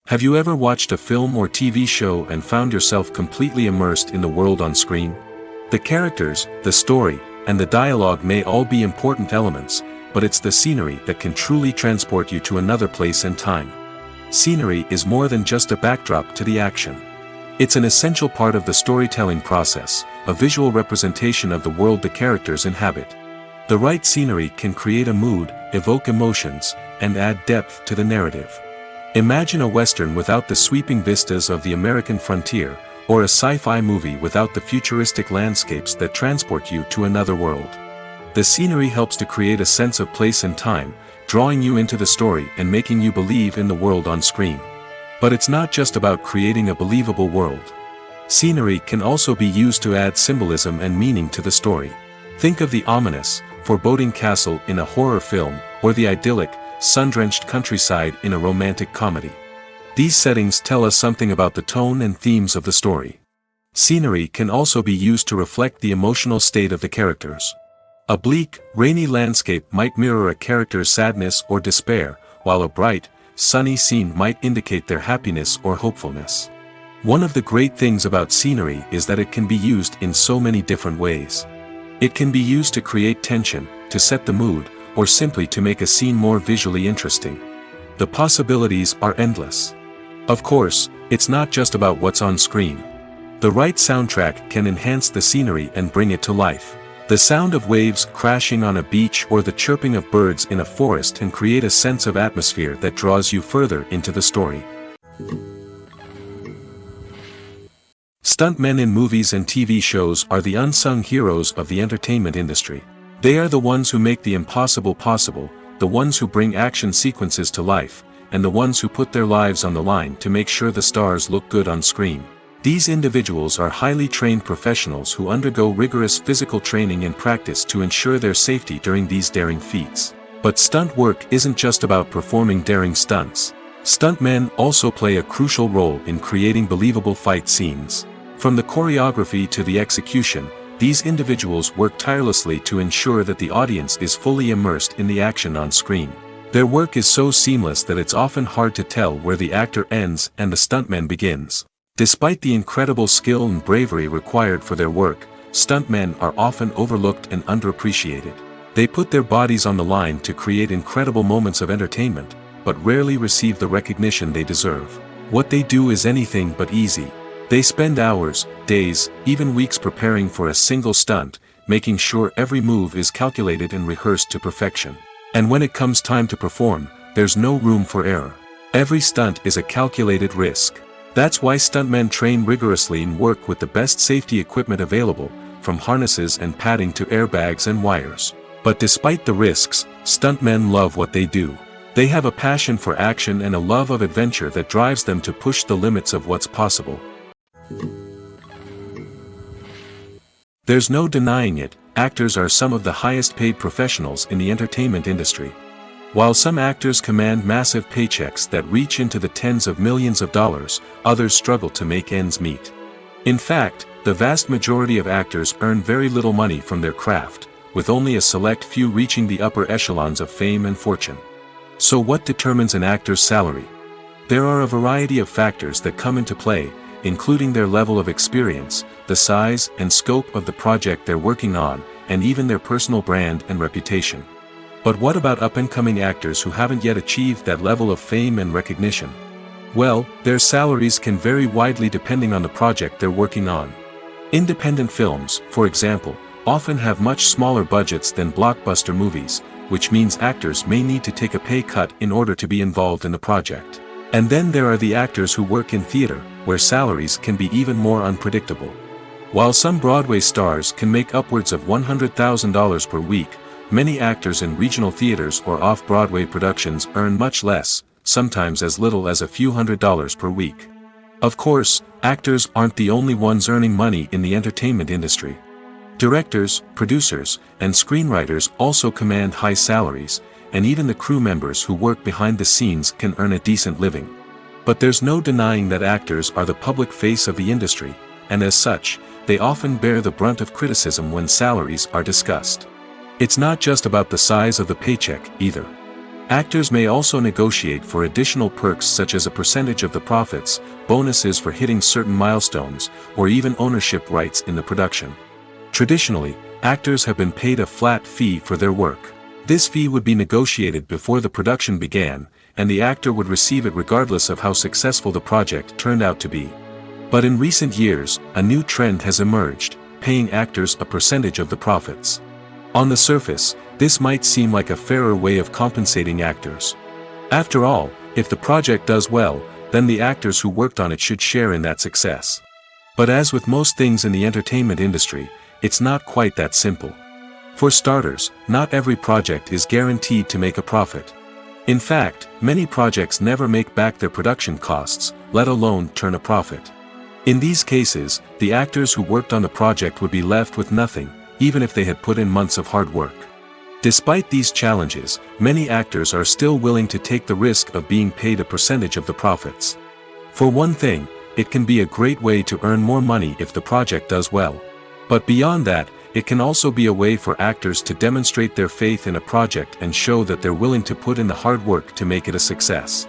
Have you ever watched a film or TV show and found yourself completely immersed in the world on screen? The characters, the story, and the dialogue may all be important elements, but it's the scenery that can truly transport you to another place and time. Scenery is more than just a backdrop to the action. It's an essential part of the storytelling process, a visual representation of the world the characters inhabit. The right scenery can create a mood, evoke emotions, and add depth to the narrative. Imagine a Western without the sweeping vistas of the American frontier, or a sci-fi movie without the futuristic landscapes that transport you to another world. The scenery helps to create a sense of place and time, drawing you into the story and making you believe in the world on screen. But it's not just about creating a believable world. Scenery can also be used to add symbolism and meaning to the story. Think of the ominous, foreboding castle in a horror film, or the idyllic, sun-drenched countryside in a romantic comedy. These settings tell us something about the tone and themes of the story. Scenery can also be used to reflect the emotional state of the characters. A bleak, rainy landscape might mirror a character's sadness or despair, while a bright, sunny scene might indicate their happiness or hopefulness. One of the great things about scenery is that it can be used in so many different ways. It can be used to create tension, to set the mood, or simply to make a scene more visually interesting. The possibilities are endless. Of course, it's not just about what's on screen. The right soundtrack can enhance the scenery and bring it to life. The sound of waves crashing on a beach or the chirping of birds in a forest can create a sense of atmosphere that draws you further into the story. Stuntmen in movies and TV shows are the unsung heroes of the entertainment industry. They are the ones who make the impossible possible, the ones who bring action sequences to life, and the ones who put their lives on the line to make sure the stars look good on screen. These individuals are highly trained professionals who undergo rigorous physical training and practice to ensure their safety during these daring feats. But stunt work isn't just about performing daring stunts. Stuntmen also play a crucial role in creating believable fight scenes. From the choreography to the execution, these individuals work tirelessly to ensure that the audience is fully immersed in the action on screen. Their work is so seamless that it's often hard to tell where the actor ends and the stuntman begins. Despite the incredible skill and bravery required for their work, stuntmen are often overlooked and underappreciated. They put their bodies on the line to create incredible moments of entertainment, but rarely receive the recognition they deserve. What they do is anything but easy. They spend hours, days, even weeks preparing for a single stunt, making sure every move is calculated and rehearsed to perfection. And when it comes time to perform, there's no room for error. Every stunt is a calculated risk. That's why stuntmen train rigorously and work with the best safety equipment available, from harnesses and padding to airbags and wires. But despite the risks, stuntmen love what they do. They have a passion for action and a love of adventure that drives them to push the limits of what's possible. There's no denying it, actors are some of the highest paid professionals in the entertainment industry. While some actors command massive paychecks that reach into the tens of millions of dollars, others struggle to make ends meet. In fact, the vast majority of actors earn very little money from their craft, with only a select few reaching the upper echelons of fame and fortune. So what determines an actor's salary? There are a variety of factors that come into play, including their level of experience, the size and scope of the project they're working on, and even their personal brand and reputation. But what about up-and-coming actors who haven't yet achieved that level of fame and recognition? Well, their salaries can vary widely depending on the project they're working on. Independent films, for example, often have much smaller budgets than blockbuster movies, which means actors may need to take a pay cut in order to be involved in the project. And then there are the actors who work in theater, where salaries can be even more unpredictable. While some Broadway stars can make upwards of $100,000 per week, many actors in regional theaters or off-Broadway productions earn much less, sometimes as little as a few $100s per week. Of course, actors aren't the only ones earning money in the entertainment industry. Directors, producers, and screenwriters also command high salaries, and even the crew members who work behind the scenes can earn a decent living. But there's no denying that actors are the public face of the industry, and as such, they often bear the brunt of criticism when salaries are discussed. It's not just about the size of the paycheck, either. Actors may also negotiate for additional perks such as a percentage of the profits, bonuses for hitting certain milestones, or even ownership rights in the production. Traditionally, actors have been paid a flat fee for their work. This fee would be negotiated before the production began, and the actor would receive it regardless of how successful the project turned out to be. But in recent years, a new trend has emerged, paying actors a percentage of the profits. On the surface, this might seem like a fairer way of compensating actors. After all, if the project does well, then the actors who worked on it should share in that success. But as with most things in the entertainment industry, it's not quite that simple. For starters, not every project is guaranteed to make a profit. In fact, many projects never make back their production costs, let alone turn a profit. In these cases, the actors who worked on the project would be left with nothing, even if they had put in months of hard work. Despite these challenges, many actors are still willing to take the risk of being paid a percentage of the profits. For one thing, it can be a great way to earn more money if the project does well. But beyond that, it can also be a way for actors to demonstrate their faith in a project and show that they're willing to put in the hard work to make it a success.